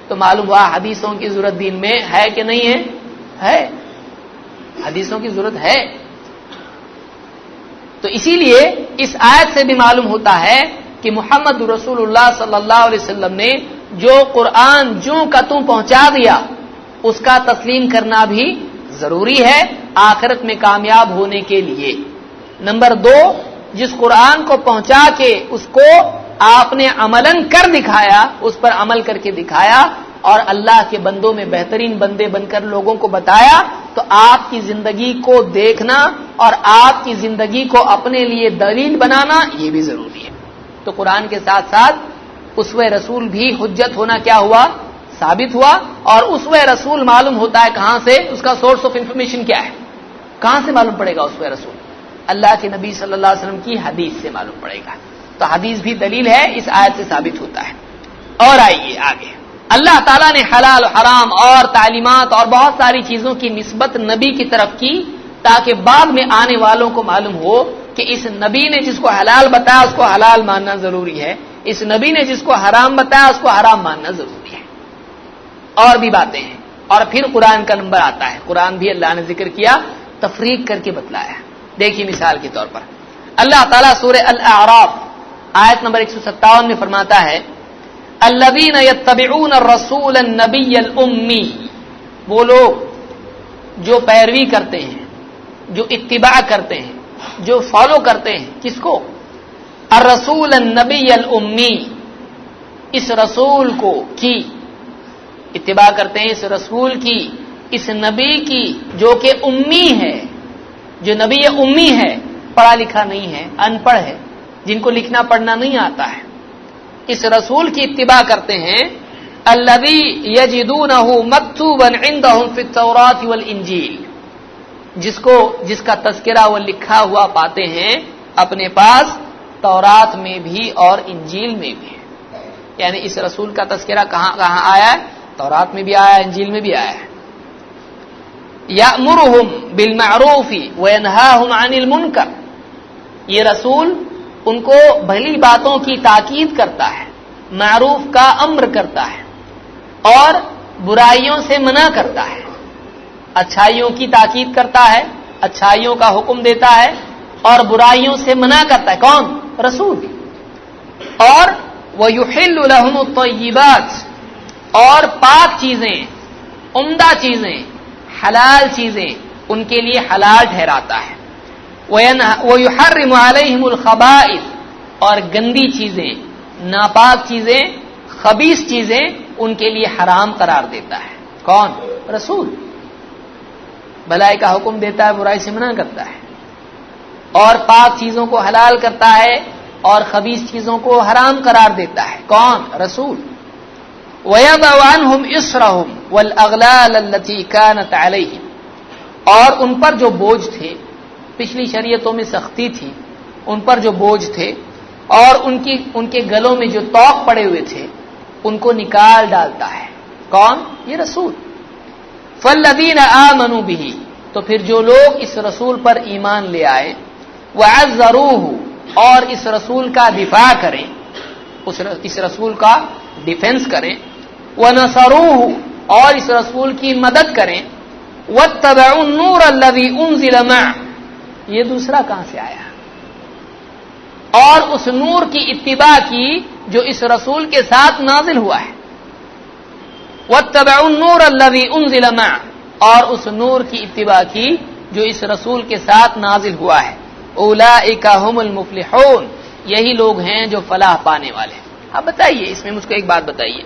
تو معلوم ہوا حدیثوں کی ضرورت دین میں ہے کہ نہیں ہے؟ ہے، حدیثوں کی ضرورت ہے. تو اسی لیے اس آیت سے بھی معلوم ہوتا ہے کہ محمد رسول اللہ صلی اللہ علیہ وسلم نے جو قرآن جو کا تم پہنچا دیا اس کا تسلیم کرنا بھی ضروری ہے آخرت میں کامیاب ہونے کے لیے. نمبر 2، جس قرآن کو پہنچا کے اس کو آپ نے عملاً کر دکھایا، اس پر عمل کر کے دکھایا اور اللہ کے بندوں میں بہترین بندے بن کر لوگوں کو بتایا، تو آپ کی زندگی کو دیکھنا اور آپ کی زندگی کو اپنے لیے دلیل بنانا یہ بھی ضروری ہے. تو قرآن کے ساتھ ساتھ اسوہ رسول بھی حجت ہونا کیا ہوا؟ ثابت ہوا. اور اسوہ رسول معلوم ہوتا ہے کہاں سے؟ اس کا سورس آف انفارمیشن کیا ہے؟ کہاں سے معلوم پڑے گا اسوہ رسول؟ اللہ کے نبی صلی اللہ علیہ وسلم کی حدیث سے معلوم پڑے گا. تو حدیث بھی دلیل ہے، اس آیت سے ثابت ہوتا ہے. اور آئیے آگے، اللہ تعالیٰ نے حلال حرام اور تعلیمات اور بہت ساری چیزوں کی نسبت نبی کی طرف کی تاکہ بعد میں آنے والوں کو معلوم ہو کہ اس نبی نے جس کو حلال بتایا اس کو حلال ماننا ضروری ہے، اس نبی نے جس کو حرام بتایا اس کو حرام ماننا ضروری ہے. اور بھی باتیں ہیں. اور پھر قرآن کا نمبر آتا ہے. قرآن بھی اللہ نے ذکر کیا، تفریق کر کے بتلایا. دیکھیے مثال کے طور پر اللہ تعالیٰ سورہ الاعراف آیت نمبر 157 میں فرماتا ہے الذین یتبعون الرسول النبی الامی، وہ لوگ جو پیروی کرتے ہیں، جو اتباع کرتے ہیں، جو فالو کرتے ہیں کس کو؟ الرسول النبی الامی، اس رسول کو کی اتباع کرتے ہیں، اس رسول کی، اس نبی کی جو کہ امی ہے، جو نبی امی ہے، پڑھا لکھا نہیں ہے، ان پڑھ ہے، جن کو لکھنا پڑھنا نہیں آتا ہے، اس رسول کی اتباع کرتے ہیں. الذی یجدونہ مکتوبا عندہم فی التوراۃ والانجیل، جس کا تذکرہ وہ لکھا ہوا پاتے ہیں اپنے پاس تورات میں بھی اور انجیل میں بھی ہے. یعنی اس رسول کا تذکرہ کہاں کہاں آیا ہے؟ تورات میں بھی آیا ہے، انجیل میں بھی آیا ہے. یأمرہم بالمعروف وینہاہم عن المنکر، یہ رسول ان کو بھلی باتوں کی تاکید کرتا ہے، معروف کا امر کرتا ہے اور برائیوں سے منع کرتا ہے. اچھائیوں کی تاکید کرتا ہے، اچھائیوں کا حکم دیتا ہے اور برائیوں سے منع کرتا ہے. کون؟ رسول. اور وَيُحِلُّ لَهُمُ الطَّيِّبَاتِ، اور پاک چیزیں، عمدہ چیزیں، حلال چیزیں ان کے لیے حلال ٹھہراتا ہے. وَيُحَرِّمُ عَلَيْهِمُ الْخَبَائِثَ، اور گندی چیزیں، ناپاک چیزیں، خبیث چیزیں ان کے لیے حرام قرار دیتا ہے. کون؟ رسول. بھلائی کا حکم دیتا ہے، برائی سے منع کرتا ہے اور پاک چیزوں کو حلال کرتا ہے اور خبیث چیزوں کو حرام قرار دیتا ہے. کون؟ رسول. وَيَضَعُ عَنْهُمْ إِصْرَهُمْ وَالْأَغْلَالَ الَّتِي كَانَتْ عَلَيْهِمْ، اور ان پر جو بوجھ تھے، پچھلی شریعتوں میں سختی تھی، ان پر جو بوجھ تھے اور ان کے گلوں میں جو طوق پڑے ہوئے تھے ان کو نکال ڈالتا ہے. کون؟ یہ رسول. فَالَّذِينَ آمَنُوا بِهِ، تو پھر جو لوگ اس رسول پر ایمان لے آئے، وَعَزَّرُوهُ، اور اس رسول کا دفاع کریں، اس رسول کا ڈیفنس کریں، وَنَصَرُوهُ، اور اس رسول کی مدد کریں، وَاتَّبَعُوا النُّورَ الَّذِي أُنزِلَ مَعَهُ، یہ دوسرا کہاں سے آیا؟ اور اس نور کی اتباع کی جو اس رسول کے ساتھ نازل ہوا ہے. وَاتَّبَعُوا النُّورَ الَّذِي أُنزِلَ مَعَهُ، اور اس نور کی اتباع کی جو اس رسول کے ساتھ نازل ہوا ہے. اولئک هم المفلحون، یہی لوگ ہیں جو فلاح پانے والے ہیں. اب بتائیے، اس میں مجھ کو ایک بات بتائیے،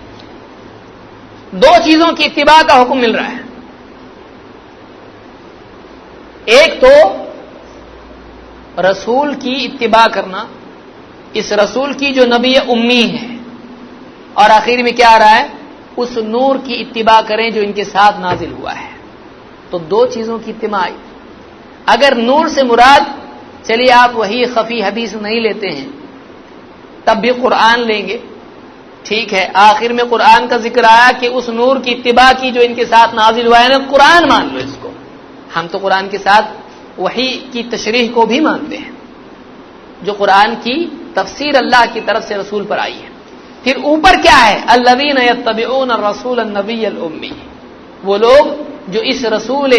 دو چیزوں کی اتباع کا حکم مل رہا ہے. ایک تو رسول کی اتباع کرنا، اس رسول کی جو نبی امی ہے، اور آخر میں کیا آ رہا ہے؟ اس نور کی اتباع کریں جو ان کے ساتھ نازل ہوا ہے. تو دو چیزوں کی اتباع. اگر نور سے مراد، چلیے آپ وہی خفی حدیث نہیں لیتے ہیں تب بھی قرآن لیں گے، ٹھیک ہے، آخر میں قرآن کا ذکر آیا کہ اس نور کی اتباع کی جو ان کے ساتھ نازل ہوا ہے نا، قرآن مان لو اس کو. ہم تو قرآن کے ساتھ وحی کی تشریح کو بھی مانتے ہیں، جو قرآن کی تفسیر اللہ کی طرف سے رسول پر آئی ہے. پھر اوپر کیا ہے؟ الذین یتبعون الرسول النبی الامی، وہ لوگ جو اس رسول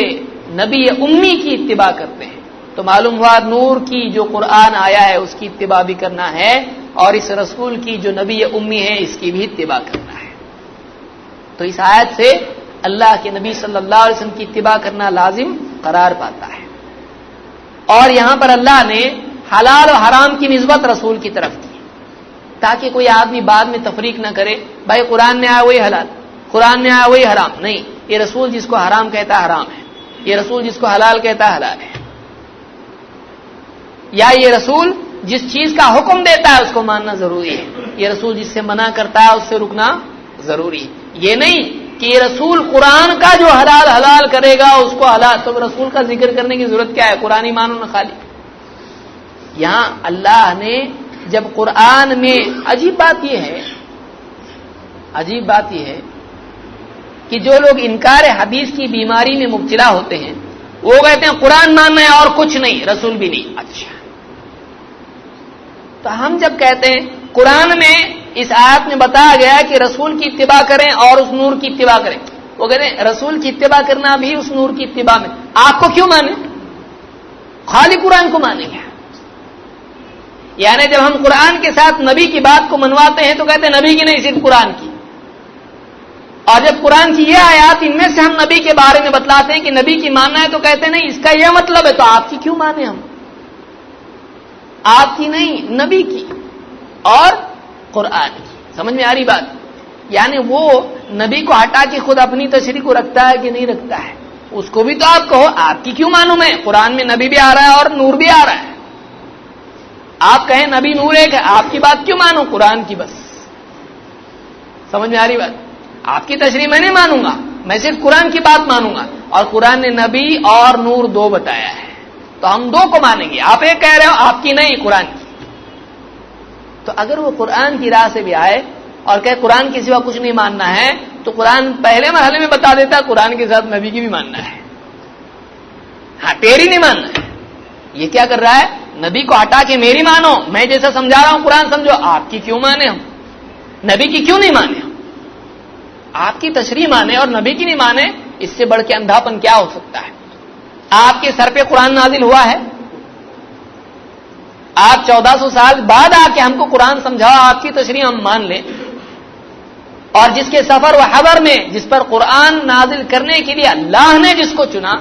نبی امی کی اتباع کرتے ہیں. تو معلوم ہوا نور کی جو قرآن آیا ہے اس کی اتباع بھی کرنا ہے اور اس رسول کی جو نبی امی ہے اس کی بھی اتباع کرنا ہے. تو اس آیت سے اللہ کے نبی صلی اللہ علیہ وسلم کی اتباع کرنا لازم قرار پاتا ہے. اور یہاں پر اللہ نے حلال و حرام کی نسبت رسول کی طرف کی تاکہ کوئی آدمی بعد میں تفریق نہ کرے، بھائی قرآن میں آیا وہی حلال، قرآن میں آیا وہی حرام. نہیں، یہ رسول جس کو حرام کہتا ہے حرام ہے، یہ رسول جس کو حلال کہتا ہے حلال ہے. یا یہ رسول جس چیز کا حکم دیتا ہے اس کو ماننا ضروری ہے، یہ رسول جس سے منع کرتا ہے اس سے رکنا ضروری ہے. یہ نہیں کہ یہ رسول قرآن کا جو حلال کرے گا اس کو حلال، تو رسول کا ذکر کرنے کی ضرورت کیا ہے؟ قرآن ہی مانو نہ خالی. یہاں اللہ نے جب قرآن میں عجیب بات یہ ہے کہ جو لوگ انکار حدیث کی بیماری میں مبتلا ہوتے ہیں وہ کہتے ہیں قرآن ماننا ہے اور کچھ نہیں، رسول بھی نہیں. اچھا، تو ہم جب کہتے ہیں قرآن میں اس آیت میں بتایا گیا ہے کہ رسول کی اتباع کریں اور اس نور کی اتباع کریں، وہ کہتے ہیں رسول کی اتباع کرنا بھی اس نور کی اتباع میں، آپ کو کیوں مانے؟ خالی قرآن کو مانیں گے. یعنی جب ہم قرآن کے ساتھ نبی کی بات کو منواتے ہیں تو کہتے ہیں نبی کی نہیں، صرف قرآن کی. اور جب قرآن کی یہ آیات ان میں سے ہم نبی کے بارے میں بتلاتے ہیں کہ نبی کی ماننا ہے تو کہتے ہیں نہیں، اس کا یہ مطلب ہے، تو آپ کی کیوں مانے ہم؟ آپ کی نہیں، نبی کی اور قرآن کی. سمجھ میں آ رہی بات؟ یعنی وہ نبی کو ہٹا کے خود اپنی تشریح کو رکھتا ہے کہ نہیں رکھتا ہے، اس کو بھی تو آپ کہو آپ کی کیوں مانوں میں؟ قرآن میں نبی بھی آ رہا ہے اور نور بھی آ رہا ہے. آپ کہیں نبی نور ایک ہے، آپ کی بات کیوں مانوں؟ قرآن کی بس. سمجھ میں آ رہی بات؟ آپ کی تشریح میں نہیں مانوں گا، میں صرف قرآن کی بات مانوں گا، اور قرآن نے نبی اور نور دو بتایا ہے، تو ہم دو کو مانیں گے. آپ ایک کہہ رہے ہو، آپ کی نہیں، قرآن کی. تو اگر وہ قرآن کی راہ سے بھی آئے اور کہ قرآن کے سوا کچھ نہیں ماننا ہے، تو قرآن پہلے مرحلے میں بتا دیتا قرآن کے ساتھ نبی کی بھی ماننا ہے. ہاں تیری نہیں ماننا ہے. یہ کیا کر رہا ہے؟ نبی کو ہٹا کے میری مانو، میں جیسا سمجھا رہا ہوں قرآن سمجھو. آپ کی کیوں مانے ہم؟ نبی کی کیوں نہیں مانے ہم؟ آپ کی تشریح مانے اور نبی کی نہیں مانے، اس سے بڑھ کے اندھاپن کیا ہو سکتا ہے؟ آپ کے سر پہ قرآن نازل ہوا ہے، آپ 1400 سال بعد آ کے ہم کو قرآن سمجھاؤ، آپ کی تشریح ہم مان لیں. اور جس کے سفر و حضر میں جس پر قرآن نازل کرنے کے لیے اللہ نے جس کو چنا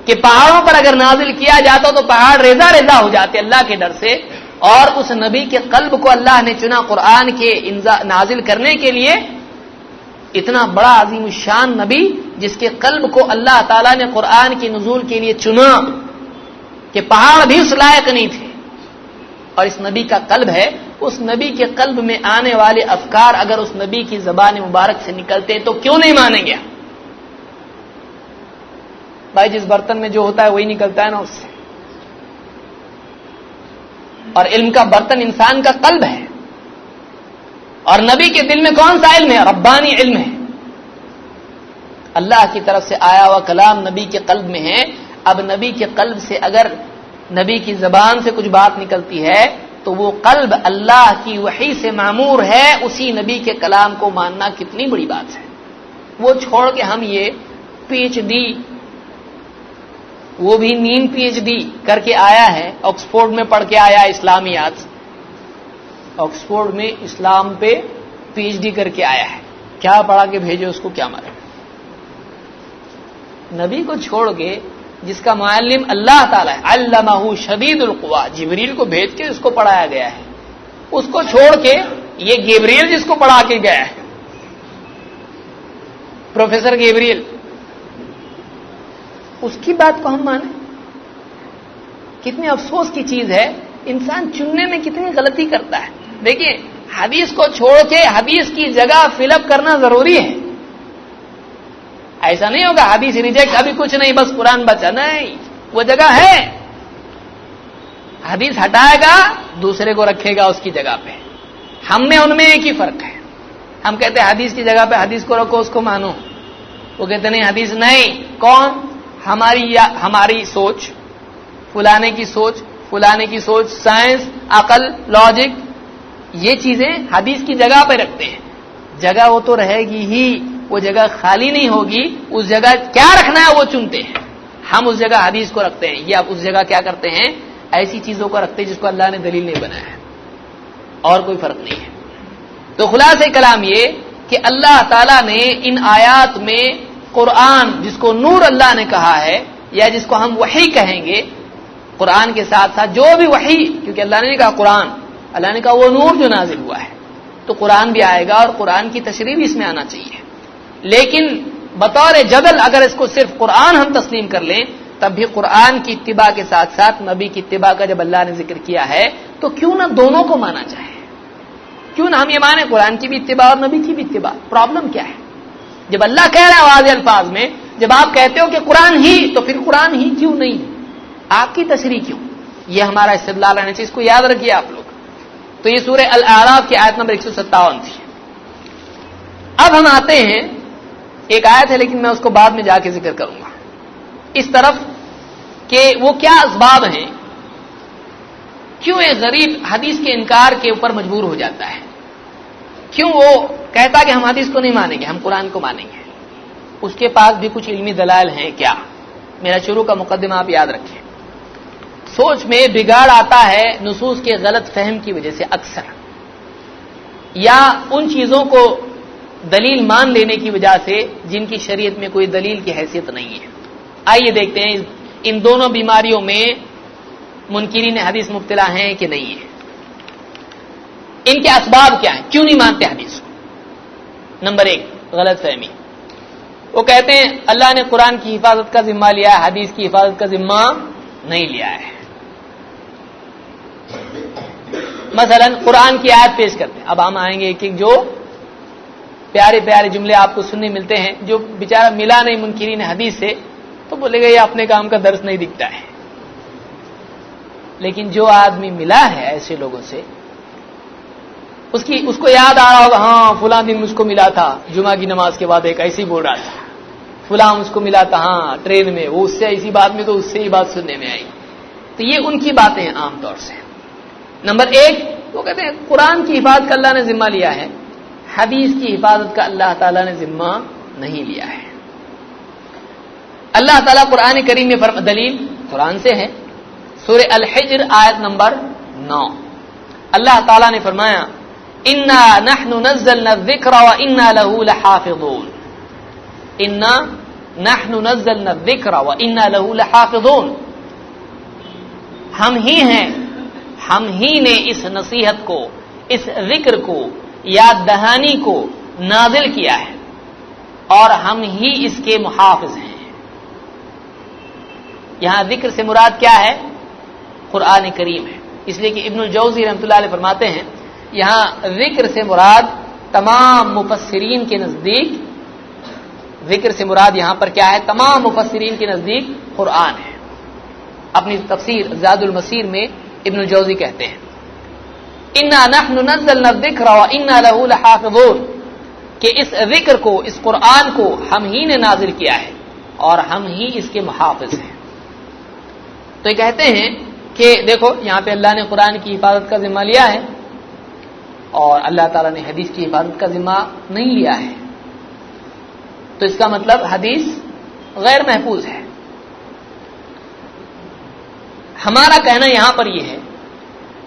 کہ پہاڑوں پر اگر نازل کیا جاتا تو پہاڑ ریزہ ریزہ ہو جاتے اللہ کے ڈر سے، اور اس نبی کے قلب کو اللہ نے چنا قرآن کے نازل کرنے کے لیے. اتنا بڑا عظیم الشان نبی جس کے قلب کو اللہ تعالیٰ نے قرآن کی نزول کے لیے چنا کہ پہاڑ بھی اس لائق نہیں تھے، اور اس نبی کا قلب ہے. اس نبی کے قلب میں آنے والے افکار اگر اس نبی کی زبان مبارک سے نکلتے تو کیوں نہیں مانیں گے؟ بھائی جس برتن میں جو ہوتا ہے وہی نکلتا ہے نا اس سے. اور علم کا برتن انسان کا قلب ہے، اور نبی کے دل میں کون سا علم ہے؟ ربانی علم ہے، اللہ کی طرف سے آیا ہوا کلام نبی کے قلب میں ہے. اب نبی کے قلب سے اگر نبی کی زبان سے کچھ بات نکلتی ہے تو وہ قلب اللہ کی وحی سے معمور ہے. اسی نبی کے کلام کو ماننا کتنی بڑی بات ہے. وہ چھوڑ کے ہم یہ پی ایچ ڈی، وہ بھی نیم پی ایچ ڈی کر کے آیا ہے، آکسفورڈ میں پڑھ کے آیا اسلامیات، آکسفورڈ میں اسلام پہ پی ایچ ڈی کر کے آیا ہے. کیا پڑھا کے بھیجے اس کو کیا مارے؟ نبی کو چھوڑ کے جس کا معلم اللہ تعالیٰ ہے، علمہ شدید القوا، جبریل کو بھیج کے اس کو پڑھایا گیا ہے، اس کو چھوڑ کے یہ گیبریل جس کو پڑھا کے گیا ہے، پروفیسر گیبریل، اس کی بات کو ہم مانیں. کتنے افسوس کی چیز ہے، انسان چننے میں کتنی غلطی کرتا ہے. دیکھیے حدیث کو چھوڑ کے حدیث کی جگہ فل اپ کرنا ضروری ہے. ایسا نہیں ہوگا حدیث ریجیکٹ، ابھی کچھ نہیں بس قرآن بچا، نہیں، وہ جگہ ہے. حدیث ہٹائے گا دوسرے کو رکھے گا اس کی جگہ پہ. ہم میں ان میں ایک ہی فرق ہے. ہم کہتے ہیں حدیث کی جگہ پہ حدیث کو رکھو، اس کو مانو. وہ کہتے نہیں حدیث نہیں. کون؟ ہماری سوچ، فلانے کی سوچ، فلانے کی سوچ، سائنس، عقل، لاجک، یہ چیزیں حدیث کی جگہ پہ رکھتے ہیں. جگہ وہ تو رہے گی ہی، وہ جگہ خالی نہیں ہوگی. اس جگہ کیا رکھنا ہے وہ چنتے ہیں. ہم اس جگہ حدیث کو رکھتے ہیں، یا اس جگہ کیا کرتے ہیں؟ ایسی چیزوں کو رکھتے ہیں جس کو اللہ نے دلیل نہیں بنایا ہے. اور کوئی فرق نہیں ہے. تو خلاصہ کلام یہ کہ اللہ تعالیٰ نے ان آیات میں قرآن، جس کو نور اللہ نے کہا ہے، یا جس کو ہم وحی کہیں گے، قرآن کے ساتھ ساتھ جو بھی وحی، کیونکہ اللہ نے کہا قرآن، اللہ نے کہا وہ نور جو نازل ہوا ہے، تو قرآن بھی آئے گا اور قرآن کی تشریح بھی اس میں آنا چاہیے. لیکن بطور جدل اگر اس کو صرف قرآن ہم تسلیم کر لیں، تب بھی قرآن کی اتباع کے ساتھ ساتھ نبی کی اتباع کا جب اللہ نے ذکر کیا ہے تو کیوں نہ دونوں کو مانا جائے؟ کیوں نہ ہم یہ مانیں قرآن کی بھی اتباع اور نبی کی بھی اتباع؟ پرابلم کیا ہے؟ جب اللہ کہہ رہا ہے واضح الفاظ میں، جب آپ کہتے ہو کہ قرآن ہی، تو پھر قرآن ہی کیوں نہیں؟ آپ کی تشریح کیوں؟ یہ ہمارا استدلال رہنا چاہیے، اس کو یاد رکھیے آپ لوگ. تو یہ سورہ الاعراف کی آیت نمبر 157 تھی. اب ہم آتے ہیں، ایک آیت ہے لیکن میں اس کو بعد میں جا کے ذکر کروں گا، اس طرف کہ وہ کیا اسباب ہیں، کیوں ایک غریب حدیث کے انکار کے اوپر مجبور ہو جاتا ہے، کیوں وہ کہتا کہ ہم حدیث کو نہیں مانیں گے، ہم قرآن کو مانیں گے. اس کے پاس بھی کچھ علمی دلائل ہیں. کیا؟ میرا شروع کا مقدمہ آپ یاد رکھیں. سوچ میں بگاڑ آتا ہے نصوص کے غلط فہم کی وجہ سے اکثر، یا ان چیزوں کو دلیل مان لینے کی وجہ سے جن کی شریعت میں کوئی دلیل کی حیثیت نہیں ہے. آئیے دیکھتے ہیں ان دونوں بیماریوں میں منکرین حدیث مبتلا ہیں کہ نہیں ہیں. ان کے اسباب کیا ہیں، کیوں نہیں مانتے حدیث کو؟ نمبر 1 غلط فہمی. وہ کہتے ہیں اللہ نے قرآن کی حفاظت کا ذمہ لیا ہے، حدیث کی حفاظت کا ذمہ نہیں لیا ہے. مثلا قرآن کی آیت پیش کرتے ہیں. اب ہم آئیں گے کہ جو پیارے پیارے جملے آپ کو سننے ملتے ہیں. جو بیچارہ ملا نہیں منکرین حدیث سے تو بولے گا یہ اپنے کام کا درس نہیں دکھتا ہے. لیکن جو آدمی ملا ہے ایسے لوگوں سے, اس کو یاد آ رہا ہوگا, ہاں فلاں دن مجھ کو ملا تھا جمعہ کی نماز کے بعد ایک ایسی بول رہا تھا, فلاں مجھ کو ملا تھا ہاں ٹرین میں, وہ اس سے ایسی بات میں تو اس سے ہی بات سننے میں آئی. تو یہ ان کی باتیں ہیں عام طور سے. نمبر 1 وہ کہتے ہیں قرآن کی حفاظت کا اللہ نے ذمہ لیا ہے, حدیث کی حفاظت کا اللہ تعالیٰ نے ذمہ نہیں لیا ہے. اللہ تعالیٰ قرآن کریم میں دلیل قرآن سے ہے, سورہ الحجر آیت نمبر 9. اللہ تعالیٰ نے فرمایا انا نحن نزلنا الذکر وانا له لحافظون, انا نحن نزلنا الذکر وانا له لحافظون, ہم ہی نے اس نصیحت کو, اس ذکر کو, یاد دہانی کو نازل کیا ہے اور ہم ہی اس کے محافظ ہیں. یہاں ذکر سے مراد کیا ہے؟ قرآن کریم ہے. اس لیے کہ ابن الجوزی رحمۃ اللہ علیہ فرماتے ہیں یہاں ذکر سے مراد تمام مفسرین کے نزدیک, ذکر سے مراد یہاں پر کیا ہے؟ تمام مفسرین کے نزدیک قرآن ہے. اپنی تفسیر زاد المسیر میں ابن الجوزی کہتے ہیں انا نحن نزلنا الذکر وانا له لحافظون, کہ اس ذکر کو, اس قرآن کو ہم ہی نے نازل کیا ہے اور ہم ہی اس کے محافظ ہیں. تو یہ کہتے ہیں کہ دیکھو یہاں پہ اللہ نے قرآن کی حفاظت کا ذمہ لیا ہے اور اللہ تعالیٰ نے حدیث کی حفاظت کا ذمہ نہیں لیا ہے. تو اس کا مطلب حدیث غیر محفوظ ہے. ہمارا کہنا یہاں پر یہ ہے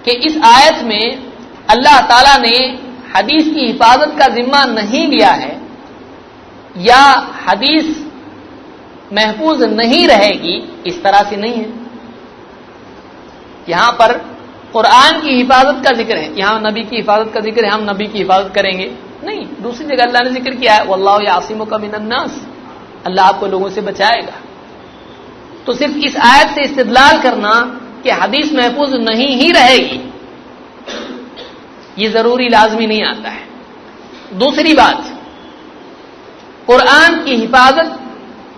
کہ اس آیت میں اللہ تعالیٰ نے حدیث کی حفاظت کا ذمہ نہیں لیا ہے یا حدیث محفوظ نہیں رہے گی, اس طرح سے نہیں ہے. یہاں پر قرآن کی حفاظت کا ذکر ہے, یہاں نبی کی حفاظت کا ذکر ہے, ہم نبی کی حفاظت کریں گے نہیں. دوسری جگہ اللہ نے ذکر کیا ہے واللہ یعصمک من الناس, اللہ آپ کو لوگوں سے بچائے گا. تو صرف اس آیت سے استدلال کرنا کہ حدیث محفوظ نہیں ہی رہے گی یہ ضروری لازمی نہیں آتا ہے. دوسری بات, قرآن کی حفاظت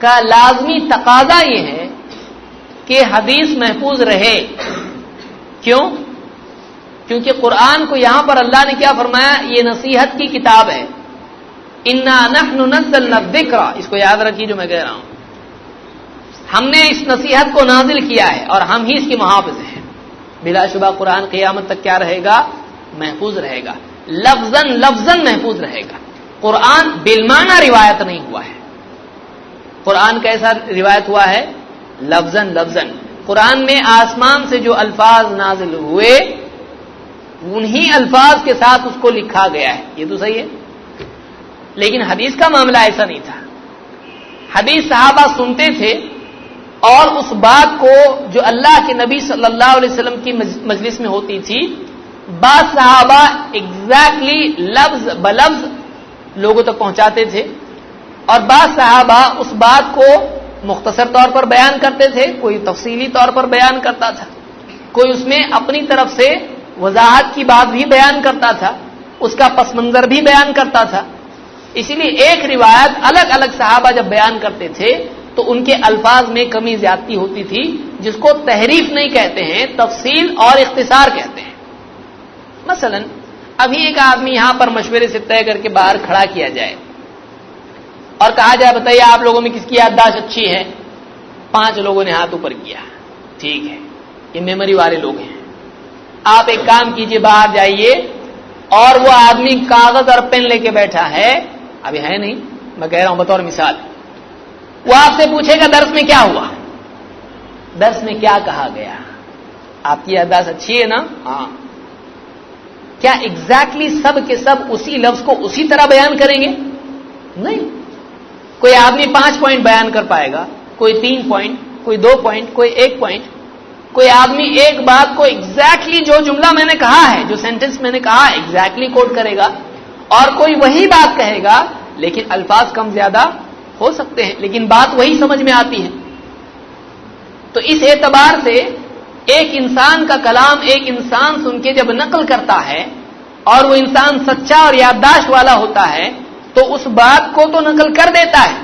کا لازمی تقاضا یہ ہے کہ حدیث محفوظ رہے. کیوں؟ کیونکہ قرآن کو یہاں پر اللہ نے کیا فرمایا؟ یہ نصیحت کی کتاب ہے. انا نحن نزلنا الذکر, اس کو یاد رکھیے جو میں کہہ رہا ہوں, ہم نے اس نصیحت کو نازل کیا ہے اور ہم ہی اس کے محافظ ہیں. بلا شبہ قرآن قیامت تک کیا رہے گا؟ محفوظ رہے گا, لفظاً لفظاً محفوظ رہے گا. قرآن بالمعنی روایت نہیں ہوا ہے. قرآن کیسا روایت ہوا ہے؟ لفظاً لفظاً. قرآن میں آسمان سے جو الفاظ نازل ہوئے انہی الفاظ کے ساتھ اس کو لکھا گیا ہے, یہ تو صحیح ہے. لیکن حدیث کا معاملہ ایسا نہیں تھا. حدیث صحابہ سنتے تھے اور اس بات کو جو اللہ کے نبی صلی اللہ علیہ وسلم کی مجلس میں ہوتی تھی, بعض صحابہ ایگزیکٹلی لفظ بلفظ لوگوں تک پہنچاتے تھے اور بعض صحابہ اس بات کو مختصر طور پر بیان کرتے تھے, کوئی تفصیلی طور پر بیان کرتا تھا, کوئی اس میں اپنی طرف سے وضاحت کی بات بھی بیان کرتا تھا, اس کا پس منظر بھی بیان کرتا تھا. اسی لیے ایک روایت الگ الگ صحابہ جب بیان کرتے تھے تو ان کے الفاظ میں کمی زیادتی ہوتی تھی, جس کو تحریف نہیں کہتے ہیں, تفصیل اور اختصار کہتے ہیں. مثلا ابھی ایک آدمی یہاں پر مشورے سے طے کر کے باہر کھڑا کیا جائے اور کہا جائے بتائیے آپ لوگوں میں کس کی یادداشت اچھی ہے؟ 5 لوگوں نے ہاتھ اوپر کیا, ٹھیک ہے, یہ میموری والے لوگ ہیں. آپ ایک کام کیجئے, باہر جائیے اور وہ آدمی کاغذ اور پین لے کے بیٹھا ہے, ابھی ہے نہیں, میں کہہ رہا ہوں بطور مثال, وہ آپ سے پوچھے گا درس میں کیا ہوا, درس میں کیا کہا گیا, آپ کی یادداشت اچھی ہے نا؟ ہاں. کیا ایگزیکٹلی سب کے سب اسی لفظ کو اسی طرح بیان کریں گے؟ نہیں. کوئی آدمی 5 پوائنٹ بیان کر پائے گا, کوئی 3 پوائنٹ, کوئی 2 پوائنٹ, کوئی 1 پوائنٹ. کوئی آدمی ایک بات کو ایگزیکٹلی جو جملہ میں نے کہا ہے, جو سینٹنس میں نے کہا ہے, ایگزیکٹلی کوٹ کرے گا, اور کوئی وہی بات کہے گا لیکن الفاظ کم زیادہ ہو سکتے ہیں, لیکن بات وہی سمجھ میں آتی ہے. تو اس اعتبار سے ایک انسان کا کلام ایک انسان سن کے جب نقل کرتا ہے اور وہ انسان سچا اور یادداشت والا ہوتا ہے تو تو اس بات کو تو نقل کر دیتا ہے،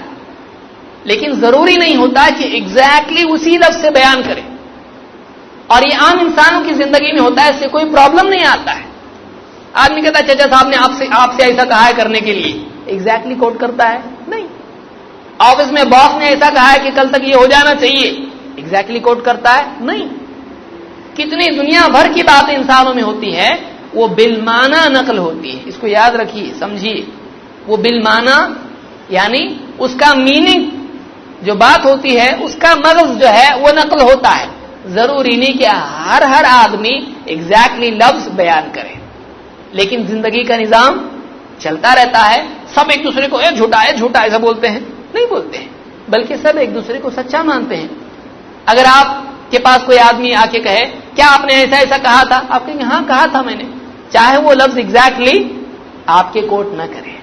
لیکن ضروری نہیں ہوتا کہ ایگزیکٹلی اسی لفظ سے بیان کرے. اور یہ عام انسانوں کی زندگی میں ہوتا ہے، اس سے کوئی پرابلم نہیں آتا ہے. آدمی کہتا ہے چچا صاحب نے آپ سے ایسا کہا ہے کرنے کے لیے، ایگزیکٹلی کوٹ کرتا ہے؟ نہیں. آفس میں باس نے ایسا کہا ہے کہ کل تک یہ ہو جانا چاہیے، ایگزیکٹلی کوٹ کرتا ہے؟ نہیں. کتنی دنیا بھر کی باتیں انسانوں میں ہوتی ہے، وہ بالمعنی نقل ہوتی ہے. اس کو یاد رکھیے، سمجھیے. وہ بالمعنی یعنی اس کا میننگ جو بات ہوتی ہے، اس کا مغز جو ہے وہ نقل ہوتا ہے. ضروری نہیں کہ ہر آدمی ایگزیکٹلی لفظ بیان کرے، لیکن زندگی کا نظام چلتا رہتا ہے. سب ایک دوسرے کو جھوٹا ایسا بولتے ہیں؟ نہیں بولتے ہیں، بلکہ سب ایک دوسرے کو سچا مانتے ہیں. اگر آپ کے پاس کوئی آدمی آ کے کہے کیا آپ نے ایسا کہا تھا، آپ کہیں گے ہاں کہا تھا میں نے، چاہے وہ لفظ ایگزیکٹلی آپ کے کوٹ نہ کرے.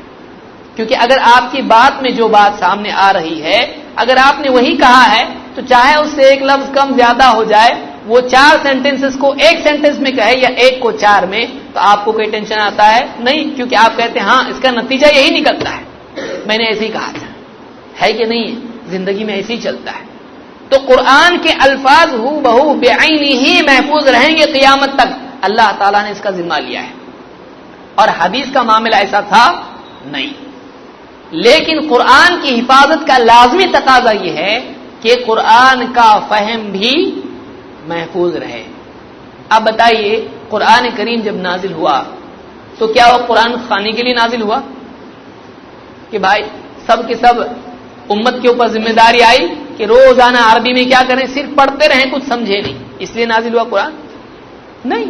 کیونکہ اگر آپ کی بات میں جو بات سامنے آ رہی ہے، اگر آپ نے وہی کہا ہے تو چاہے اس سے ایک لفظ کم زیادہ ہو جائے، وہ 4 سینٹنسز کو ایک سینٹنس میں کہے یا ایک کو 4 میں، تو آپ کو کوئی ٹینشن آتا ہے؟ نہیں، کیونکہ آپ کہتے ہیں ہاں اس کا نتیجہ یہی نکلتا ہے، میں نے ایسے ہی کہا تھا. ہے کہ نہیں؟ زندگی میں ایسے ہی چلتا ہے. تو قرآن کے الفاظ ہو بہو بعینی ہی محفوظ رہیں گے قیامت تک. اللہ تعالیٰ نے اس کا ذمہ لیا ہے. اور حدیث کا معاملہ ایسا تھا نہیں. لیکن قرآن کی حفاظت کا لازمی تقاضا یہ ہے کہ قرآن کا فہم بھی محفوظ رہے. اب بتائیے، قرآن کریم جب نازل ہوا تو کیا وہ قرآن خانی کے لیے نازل ہوا کہ بھائی سب کے سب امت کے اوپر ذمہ داری آئی کہ روزانہ عربی میں کیا کریں، صرف پڑھتے رہیں، کچھ سمجھے نہیں، اس لیے نازل ہوا قرآن؟ نہیں.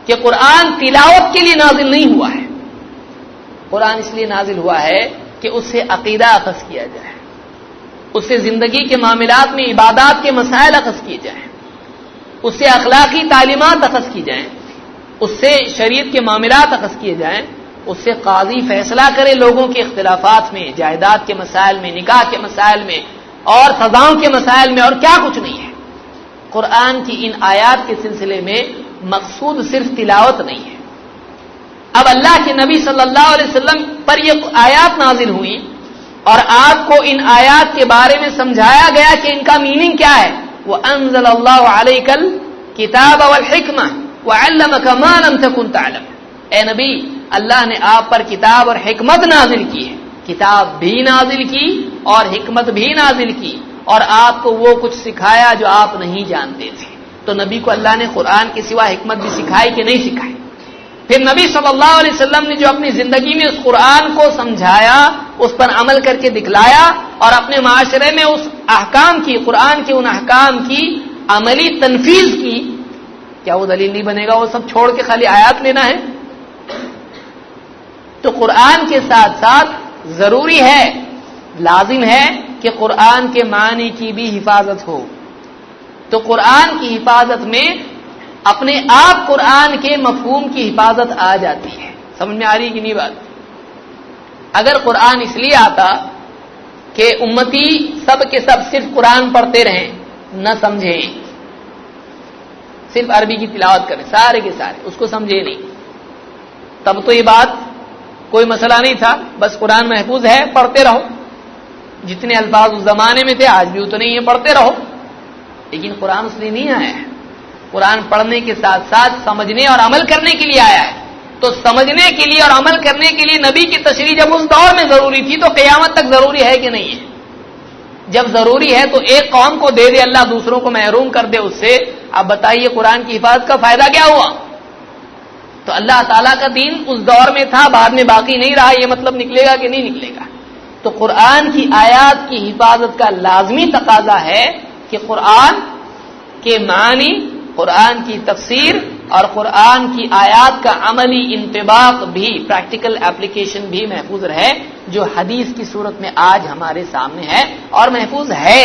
کہ قرآن تلاوت کے لیے نازل نہیں ہوا ہے. قرآن اس لیے نازل ہوا ہے کہ اس سے عقیدہ اخذ کیا جائے، اس سے زندگی کے معاملات میں عبادات کے مسائل اخذ کیے جائیں، اس سے اخلاقی تعلیمات اخذ کی جائیں، اس سے شریعت کے معاملات اخذ کیے جائیں، اس سے قاضی فیصلہ کرے لوگوں کے اختلافات میں، جائیداد کے مسائل میں، نکاح کے مسائل میں، اور سزاؤں کے مسائل میں، اور کیا کچھ نہیں ہے. قرآن کی ان آیات کے سلسلے میں مقصود صرف تلاوت نہیں ہے. اب اللہ کے نبی صلی اللہ علیہ وسلم پر یہ آیات نازل ہوئی اور آپ کو ان آیات کے بارے میں سمجھایا گیا کہ ان کا میننگ کیا ہے. وَأَنزَلَ اللَّهُ عَلَيْكَ الْكِتَابَ وَالْحِكْمَةَ وَعَلَّمَكَ مَا لَمْ تَكُنْ تَعْلَمُ. اے نبی، اللہ نے آپ پر کتاب اور حکمت نازل کی ہے. کتاب بھی نازل کی اور حکمت بھی نازل کی، اور آپ کو وہ کچھ سکھایا جو آپ نہیں جانتے تھے. تو نبی کو اللہ نے قرآن کے سوا حکمت بھی سکھائی کہ نہیں سکھائی؟ پھر نبی صلی اللہ علیہ وسلم نے جو اپنی زندگی میں اس قرآن کو سمجھایا، اس پر عمل کر کے دکھلایا، اور اپنے معاشرے میں اس احکام کی، قرآن کے ان احکام کی عملی تنفیذ کی، کیا وہ دلیل نہیں بنے گا وہ سب چھوڑ کے خالی آیات لینا ہے؟ تو قرآن کے ساتھ ساتھ ضروری ہے، لازم ہے کہ قرآن کے معنی کی بھی حفاظت ہو. تو قرآن کی حفاظت میں اپنے آپ قرآن کے مفہوم کی حفاظت آ جاتی ہے. سمجھ میں آ رہی کہ نہیں بات؟ اگر قرآن اس لیے آتا کہ امتی سب کے سب صرف قرآن پڑھتے رہیں، نہ سمجھیں، صرف عربی کی تلاوت کریں سارے کے سارے، اس کو سمجھے نہیں، تب تو یہ بات کوئی مسئلہ نہیں تھا. بس قرآن محفوظ ہے، پڑھتے رہو، جتنے الفاظ اس زمانے میں تھے آج بھی اتنے ہی ہیں، پڑھتے رہو. لیکن قرآن اس لیے نہیں آیا ہے. قرآن پڑھنے کے ساتھ ساتھ سمجھنے اور عمل کرنے کے لیے آیا ہے. تو سمجھنے کے لیے اور عمل کرنے کے لیے نبی کی تشریح جب اس دور میں ضروری تھی تو قیامت تک ضروری ہے کہ نہیں ہے؟ جب ضروری ہے تو ایک قوم کو دے دے اللہ، دوسروں کو محروم کر دے اس سے. اب بتائیے قرآن کی حفاظت کا فائدہ کیا ہوا؟ تو اللہ تعالیٰ کا دین اس دور میں تھا، بعد میں باقی نہیں رہا، یہ مطلب نکلے گا کہ نہیں نکلے گا؟ تو قرآن کی آیات کی حفاظت کا لازمی تقاضا ہے کہ قرآن کے معنی، قرآن کی تفسیر اور قرآن کی آیات کا عملی انطباق بھی، پریکٹیکل اپلیکیشن بھی محفوظ رہے، جو حدیث کی صورت میں آج ہمارے سامنے ہے اور محفوظ ہے.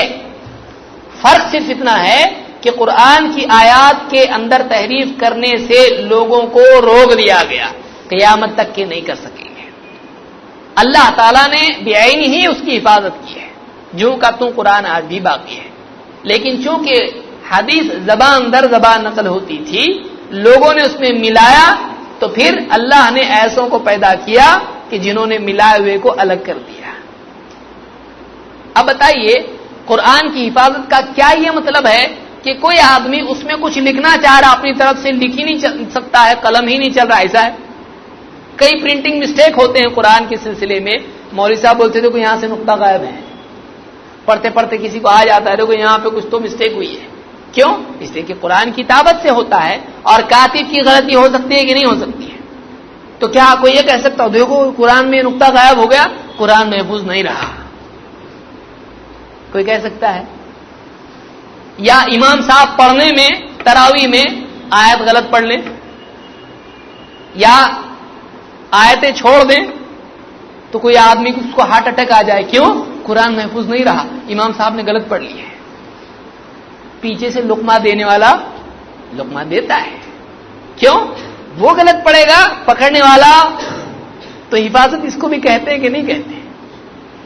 فرق صرف اتنا ہے کہ قرآن کی آیات کے اندر تحریف کرنے سے لوگوں کو روک دیا گیا، قیامت تک کے نہیں کر سکیں گے. اللہ تعالیٰ نے بعینی ہی اس کی حفاظت کی ہے، جو کا توں قرآن آج بھی باقی ہے. لیکن چونکہ حدیث زبان در زبان نقل ہوتی تھی، لوگوں نے اس میں ملایا، تو پھر اللہ نے ایسوں کو پیدا کیا کہ جنہوں نے ملائے ہوئے کو الگ کر دیا۔ اب بتائیے قرآن کی حفاظت کا کیا یہ مطلب ہے کہ کوئی آدمی اس میں کچھ لکھنا چاہ رہا اپنی طرف سے لکھ ہی نہیں سکتا ہے، قلم ہی نہیں چل رہا، ایسا ہے؟ کئی پرنٹنگ مسٹیک ہوتے ہیں قرآن کے سلسلے میں، مولوی صاحب بولتے تھے کہ یہاں سے نقطہ غائب ہے، پڑھتے پڑھتے کسی کو آ جاتا ہے دیکھو یہاں پہ کچھ تو مسٹیک ہوئی ہے۔ کیوں؟ اس لیے کہ قرآن کتابت سے ہوتا ہے اور کاتب کی غلطی ہو سکتی ہے کہ نہیں ہو سکتی ہے؟ تو کیا کوئی یہ کہہ سکتا ہو دیکھو قرآن میں نقطہ غائب ہو گیا، قرآن محفوظ نہیں رہا؟ کوئی کہہ سکتا ہے؟ یا امام صاحب پڑھنے میں تراویح میں آیت غلط پڑھ لیں یا آیتیں چھوڑ دیں تو کوئی آدمی اس کو ہارٹ اٹیک آ جائے، کیوں؟ قرآن محفوظ نہیں رہا، امام صاحب نے غلط پڑھ لی ہے۔ پیچھے سے لقمہ دینے والا لقمہ دیتا ہے، کیوں؟ وہ غلط پڑے گا، پکڑنے والا تو حفاظت اس کو بھی کہتے ہیں کہ نہیں کہتے؟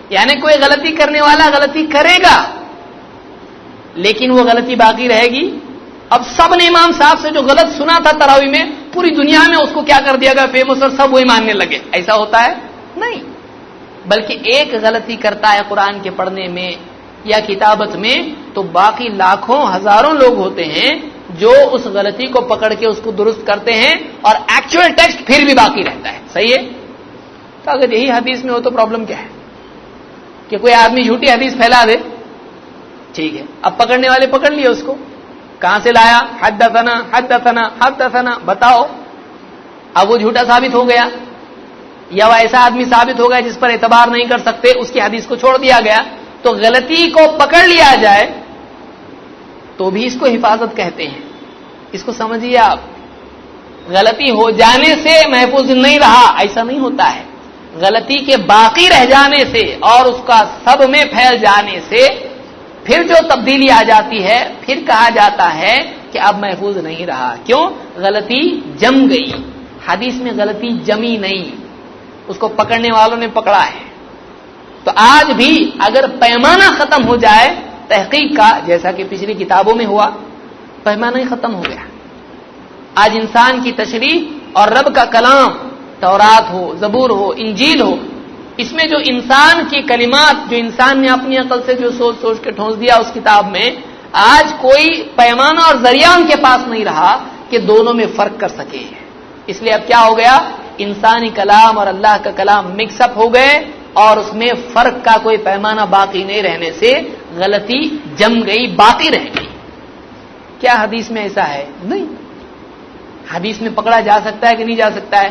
یعنی کوئی غلطی کرنے والا غلطی کرے گا لیکن وہ غلطی باقی رہے گی۔ اب سب نے امام صاحب سے جو غلط سنا تھا تراویح میں، پوری دنیا میں اس کو کیا کر دیا گیا فیمس، اور سب وہی ماننے لگے، ایسا ہوتا ہے؟ نہیں، بلکہ ایک غلطی کرتا ہے قرآن کے پڑھنے میں یا کتابت میں تو باقی لاکھوں ہزاروں لوگ ہوتے ہیں جو اس غلطی کو پکڑ کے اس کو درست کرتے ہیں اور ایکچوئل ٹیکسٹ پھر بھی باقی رہتا ہے۔ صحیح ہے؟ تو اگر یہی حدیث میں ہو تو پرابلم کیا ہے کہ کوئی آدمی جھوٹی حدیث پھیلا دے؟ ٹھیک ہے، اب پکڑنے والے پکڑ لیے اس کو، کہاں سے لایا؟ حدثنا حدثنا حدثنا، بتاؤ۔ اب وہ جھوٹا ثابت ہو گیا یا وہ ایسا آدمی ثابت ہو گیا جس پر اعتبار نہیں کر سکتے، اس کی حدیث کو چھوڑ دیا گیا، تو غلطی کو پکڑ لیا جائے تو بھی اس کو حفاظت کہتے ہیں۔ اس کو سمجھیے آپ، غلطی ہو جانے سے محفوظ نہیں رہا، ایسا نہیں ہوتا ہے۔ غلطی کے باقی رہ جانے سے اور اس کا سب میں پھیل جانے سے پھر جو تبدیلی آ جاتی ہے، پھر کہا جاتا ہے کہ اب محفوظ نہیں رہا۔ کیوں؟ غلطی جم گئی، حدیث میں غلطی جمی نہیں، اس کو پکڑنے والوں نے پکڑا ہے۔ تو آج بھی اگر پیمانہ ختم ہو جائے تحقیق کا، جیسا کہ پچھلی کتابوں میں ہوا، پیمانہ ہی ختم ہو گیا۔ آج انسان کی تشریح اور رب کا کلام، تورات ہو، زبور ہو، انجیل ہو، اس میں جو انسان کی کلمات، جو انسان نے اپنی عقل سے جو سوچ سوچ کے ٹھونس دیا اس کتاب میں، آج کوئی پیمانہ اور ذریعہ ان کے پاس نہیں رہا کہ دونوں میں فرق کر سکے۔ اس لیے اب کیا ہو گیا؟ انسانی کلام اور اللہ کا کلام مکس اپ ہو گئے اور اس میں فرق کا کوئی پیمانہ باقی نہیں رہنے سے غلطی جم گئی، باقی رہ گئی۔ کیا حدیث میں ایسا ہے؟ نہیں۔ حدیث میں پکڑا جا سکتا ہے کہ نہیں جا سکتا ہے؟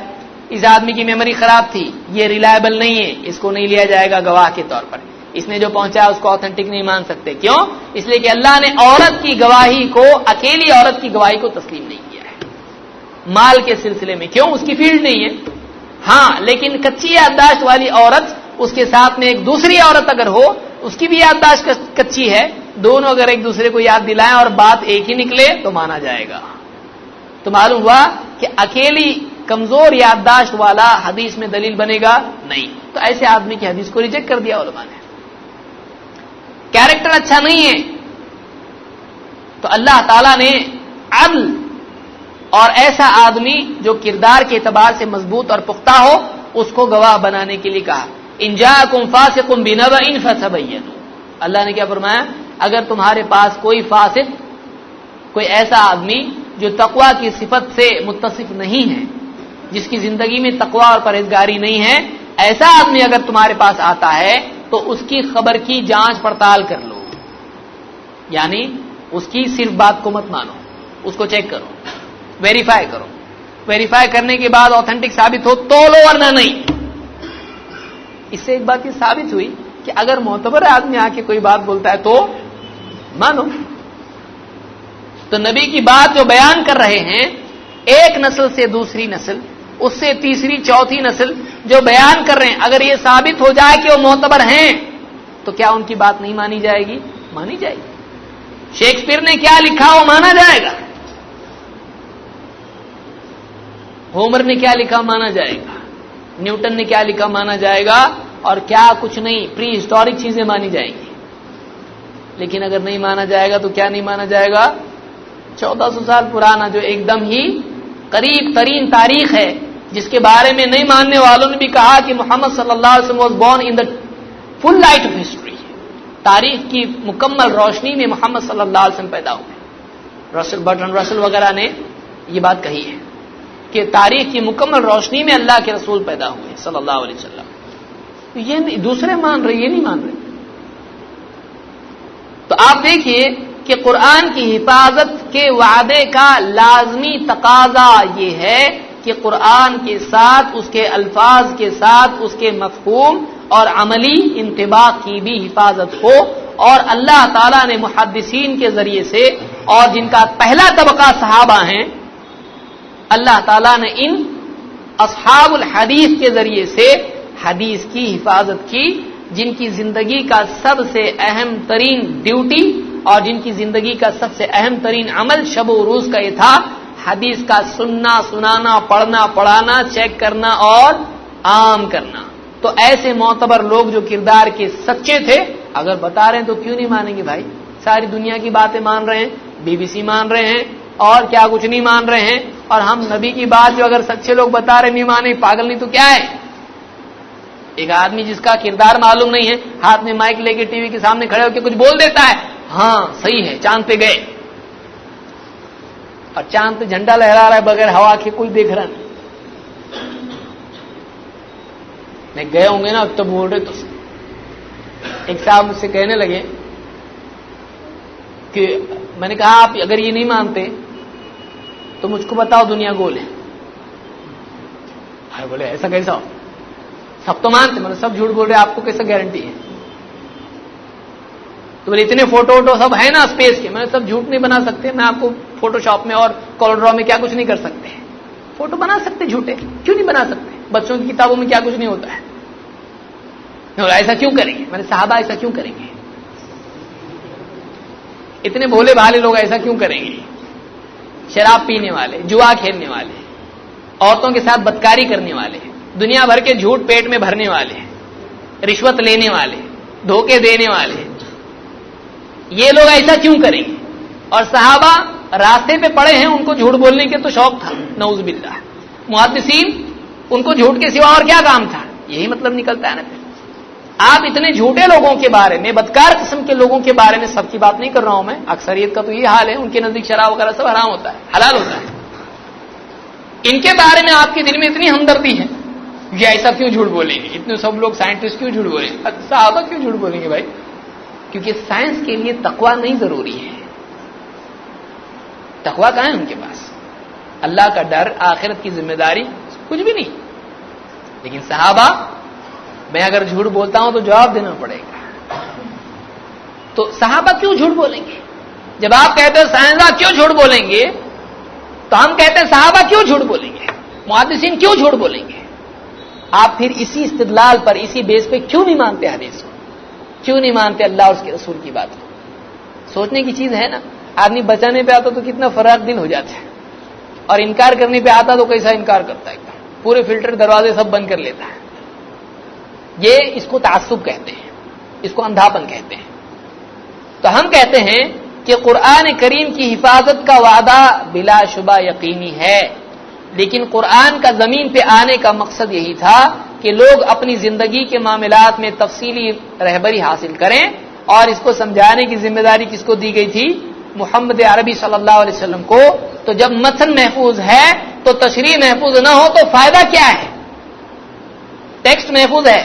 اس آدمی کی میموری خراب تھی، یہ ریلائبل نہیں ہے، اس کو نہیں لیا جائے گا گواہ کے طور پر، اس نے جو پہنچایا اس کو آتھینٹک نہیں مان سکتے۔ کیوں؟ اس لیے کہ اللہ نے عورت کی گواہی کو، اکیلی عورت کی گواہی کو تسلیم نہیں کیا ہے مال کے سلسلے میں۔ کیوں؟ اس کی فیلڈ نہیں ہے۔ ہاں، لیکن کچی یادداشت والی عورت، اس کے ساتھ میں ایک دوسری عورت اگر ہو، اس کی بھی یادداشت کچی ہے، دونوں اگر ایک دوسرے کو یاد دلائیں اور بات ایک ہی نکلے تو مانا جائے گا۔ تو معلوم ہوا کہ اکیلی کمزور یادداشت والا حدیث میں دلیل بنے گا نہیں، تو ایسے آدمی کی حدیث کو ریجیکٹ کر دیا علماء نے۔ کیریکٹر اچھا نہیں ہے تو اللہ تعالیٰ نے عدل اور ایسا آدمی جو کردار کے اعتبار سے مضبوط اور پختہ ہو اس کو گواہ بنانے کے لیے کہا، ان جاءکم فاسق بنبأ فتبینوا۔ اللہ نے کیا فرمایا؟ اگر تمہارے پاس کوئی فاسق، کوئی ایسا آدمی جو تقوی کی صفت سے متصف نہیں ہے، جس کی زندگی میں تقوی اور پرہیزگاری نہیں ہے، ایسا آدمی اگر تمہارے پاس آتا ہے تو اس کی خبر کی جانچ پڑتال کر لو، یعنی اس کی صرف بات کو مت مانو، اس کو چیک کرو، ویریفائی کرو، ویریفائی کرنے کے بعد آتھینٹک ثابت ہو تو لو، ورنہ نہیں۔ اس سے ایک بات یہ ثابت ہوئی کہ اگر معتبر آدمی آ کے کوئی بات بولتا ہے تو مانو۔ تو نبی کی بات جو بیان کر رہے ہیں، ایک نسل سے دوسری نسل، اس سے تیسری چوتھی نسل جو بیان کر رہے ہیں، اگر یہ ثابت ہو جائے کہ وہ معتبر ہیں تو کیا ان کی بات نہیں مانی جائے گی؟ مانی جائے گی۔ شیکسپیئر نے کیا لکھا وہ مانا جائے گا، ہومر نے کیا لکھا مانا جائے گا، نیوٹن نے کیا لکھا مانا جائے گا، اور کیا کچھ نہیں، پری ہسٹورک چیزیں مانی جائیں گی۔ لیکن اگر نہیں مانا جائے گا تو کیا نہیں مانا جائے گا؟ 1400 سال پرانا جو ایک دم ہی قریب ترین تاریخ ہے جس کے بارے میں نہیں ماننے والوں نے بھی کہا کہ محمد صلی اللہ علیہ وسلم was born in the full light of history, تاریخ کی مکمل روشنی میں محمد صلی اللہ علیہ وسلم پیدا ہوئے. برٹرن رسل وغیرہ نے یہ بات کہی ہے کہ تاریخ کی مکمل روشنی میں اللہ کے رسول پیدا ہوئے صلی اللہ علیہ وسلم. یہ دوسرے مان رہے، یہ نہیں مان رہے. تو آپ دیکھیے کہ قرآن کی حفاظت کے وعدے کا لازمی تقاضا یہ ہے کہ قرآن کے ساتھ، اس کے الفاظ کے ساتھ، اس کے مفہوم اور عملی انطباق کی بھی حفاظت ہو. اور اللہ تعالیٰ نے محدثین کے ذریعے سے، اور جن کا پہلا طبقہ صحابہ ہیں، اللہ تعالیٰ نے ان اصحاب الحدیث کے ذریعے سے حدیث کی حفاظت کی، جن کی زندگی کا سب سے اہم ترین ڈیوٹی اور جن کی زندگی کا سب سے اہم ترین عمل شب و روز کا یہ تھا حدیث کا سننا، سنانا، پڑھنا، پڑھانا، چیک کرنا اور عام کرنا. تو ایسے معتبر لوگ جو کردار کے سچے تھے، اگر بتا رہے ہیں تو کیوں نہیں مانیں گے بھائی؟ ساری دنیا کی باتیں مان رہے ہیں، BBC مان رہے ہیں اور کیا کچھ نہیں مان رہے ہیں، اور ہم نبی کی بات جو اگر سچے لوگ بتا رہے نہیں مانے، پاگل نہیں تو کیا ہے؟ ایک آدمی جس کا کردار معلوم نہیں ہے، ہاتھ میں مائک لے کے ٹی وی کے سامنے کھڑے ہو کے کچھ بول دیتا ہے، ہاں صحیح ہے چاند پہ گئے، اور چاند پہ جھنڈا لہرا رہا ہے بغیر ہوا کے، کوئی دیکھ رہا نہیں. میں گئے ہوں گے نا، اب تو بول رہے. تو ایک صاحب مجھ سے کہنے لگے کہ میں نے کہا آپ اگر یہ نہیں مانتے تو مجھ کو بتاؤ دنیا گول ہے. بولے ایسا کیسا ہو؟ سب تو مانتے، میں نے سب جھوٹ بول رہے، آپ کو کیسا گارنٹی ہے؟ تو بولے اتنے فوٹو ووٹو سب ہے نا اسپیس کے. میں نے سب جھوٹ نہیں بنا سکتے، میں آپ کو فوٹو شاپ میں اور کالر ڈرا میں کیا کچھ نہیں کر سکتے. فوٹو بنا سکتے جھوٹے، کیوں نہیں بنا سکتے؟ بچوں کی کتابوں میں کیا کچھ نہیں ہوتا ہے. ایسا کیوں کریں گے؟ میں نے صحابہ ایسا کیوں کریں گے؟ اتنے بھولے بھالے لوگ ایسا کیوں کریں گے؟ شراب پینے والے، جوا کھیلنے والے، عورتوں کے ساتھ بدکاری کرنے والے، دنیا بھر کے جھوٹ پیٹ میں بھرنے والے، رشوت لینے والے، دھوکے دینے والے، یہ لوگ ایسا کیوں کریں گے؟ اور صحابہ راستے پہ پڑے ہیں، ان کو جھوٹ بولنے کے تو شوق تھا، نعوذ باللہ. محدثین ان کو جھوٹ کے سوا اور کیا کام تھا؟ یہی مطلب نکلتا ہے نا. پھر آپ اتنے جھوٹے لوگوں کے بارے میں، بدکار قسم کے لوگوں کے بارے میں، سب کی بات نہیں کر رہا ہوں میں، اکثریت کا تو یہ حال ہے، ان کے نزدیک شراب وغیرہ سب حرام ہوتا ہے، حلال ہوتا ہے. ان کے بارے میں آپ کے دل میں اتنی ہمدردی ہے، یہ ایسا کیوں جھوٹ بولیں گے؟ اتنے سب لوگ سائنٹسٹ کیوں جھوٹ بولیں گے؟ صحابہ کیوں جھوٹ بولیں گے بھائی؟ کیونکہ سائنس کے لیے تقویٰ نہیں ضروری ہے. تقویٰ کہاں ہے ان کے پاس؟ اللہ کا ڈر، آخرت کی ذمہ داری، کچھ بھی نہیں. لیکن صحابہ، میں اگر جھوٹ بولتا ہوں تو جواب دینا پڑے گا. تو صحابہ کیوں جھوٹ بولیں گے؟ جب آپ کہتے ہیں سائنسداں کیوں جھوٹ بولیں گے، تو ہم کہتے ہیں صحابہ کیوں جھوٹ بولیں گے، محدثین کیوں جھوٹ بولیں گے؟ آپ پھر اسی استدلال پر، اسی بیس پہ کیوں نہیں مانتے حدیث کو؟ کیوں نہیں مانتے اللہ اور اس کے رسول کی بات کو؟ سوچنے کی چیز ہے نا. آدمی بچانے پہ آتا تو کتنا فراغ دل ہو جاتا ہے، اور انکار کرنے پہ آتا تو کیسا انکار کرتا ہے، پورے فلٹر دروازے سب بند کر لیتا ہے. یہ اس کو تعصب کہتے ہیں، اس کو اندھاپن کہتے ہیں. تو ہم کہتے ہیں کہ قرآن کریم کی حفاظت کا وعدہ بلا شبہ یقینی ہے، لیکن قرآن کا زمین پہ آنے کا مقصد یہی تھا کہ لوگ اپنی زندگی کے معاملات میں تفصیلی رہبری حاصل کریں، اور اس کو سمجھانے کی ذمہ داری کس کو دی گئی تھی؟ محمد عربی صلی اللہ علیہ وسلم کو. تو جب متن محفوظ ہے تو تشریح محفوظ نہ ہو تو فائدہ کیا ہے؟ ٹیکسٹ محفوظ ہے،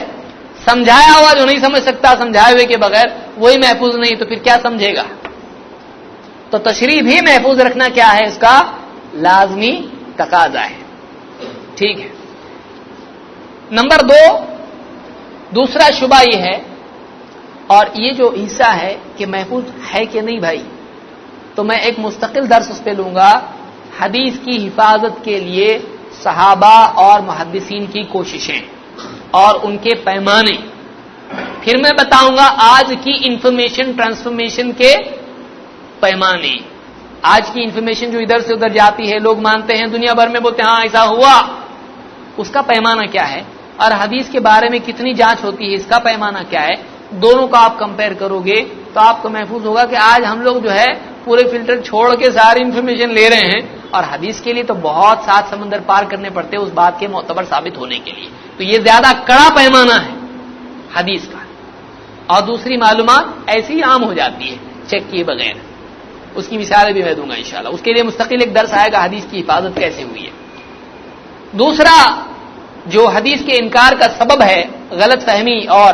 سمجھایا ہوا جو نہیں سمجھ سکتا سمجھائے ہوئے کے بغیر، وہی محفوظ نہیں، تو پھر کیا سمجھے گا؟ تو تشریح بھی محفوظ رکھنا کیا ہے؟ اس کا لازمی تقاضا ہے. ٹھیک ہے. نمبر 2، دوسرا شبہ یہ ہے، اور یہ جو حصہ ہے کہ محفوظ ہے کہ نہیں بھائی، تو میں ایک مستقل درس اس پہ لوں گا، حدیث کی حفاظت کے لیے صحابہ اور محدثین کی کوششیں اور ان کے پیمانے. پھر میں بتاؤں گا آج کی انفارمیشن ٹرانسفارمیشن کے پیمانے. آج کی انفارمیشن جو ادھر سے ادھر جاتی ہے، لوگ مانتے ہیں، دنیا بھر میں بولتے ہیں ہاں ایسا ہوا، اس کا پیمانہ کیا ہے؟ اور حدیث کے بارے میں کتنی جانچ ہوتی ہے، اس کا پیمانہ کیا ہے؟ دونوں کا آپ کمپیئر کرو گے تو آپ کو محفوظ ہوگا کہ آج ہم لوگ جو ہے پورے فلٹر چھوڑ کے ساری انفارمیشن لے رہے ہیں، اور حدیث کے لیے تو بہت 7 سمندر پار کرنے پڑتے ہیں اس بات کے معتبر ثابت ہونے کے لیے. تو یہ زیادہ کڑا پیمانہ ہے حدیث کا. اور دوسری معلومات ایسی ہی عام ہو جاتی ہے چیک کیے بغیر. اس کی مثالیں بھی میں دوں گا انشاءاللہ. اس کے لیے مستقل ایک درس آئے گا حدیث کی حفاظت کیسے ہوئی ہے. دوسرا جو حدیث کے انکار کا سبب ہے، غلط فہمی اور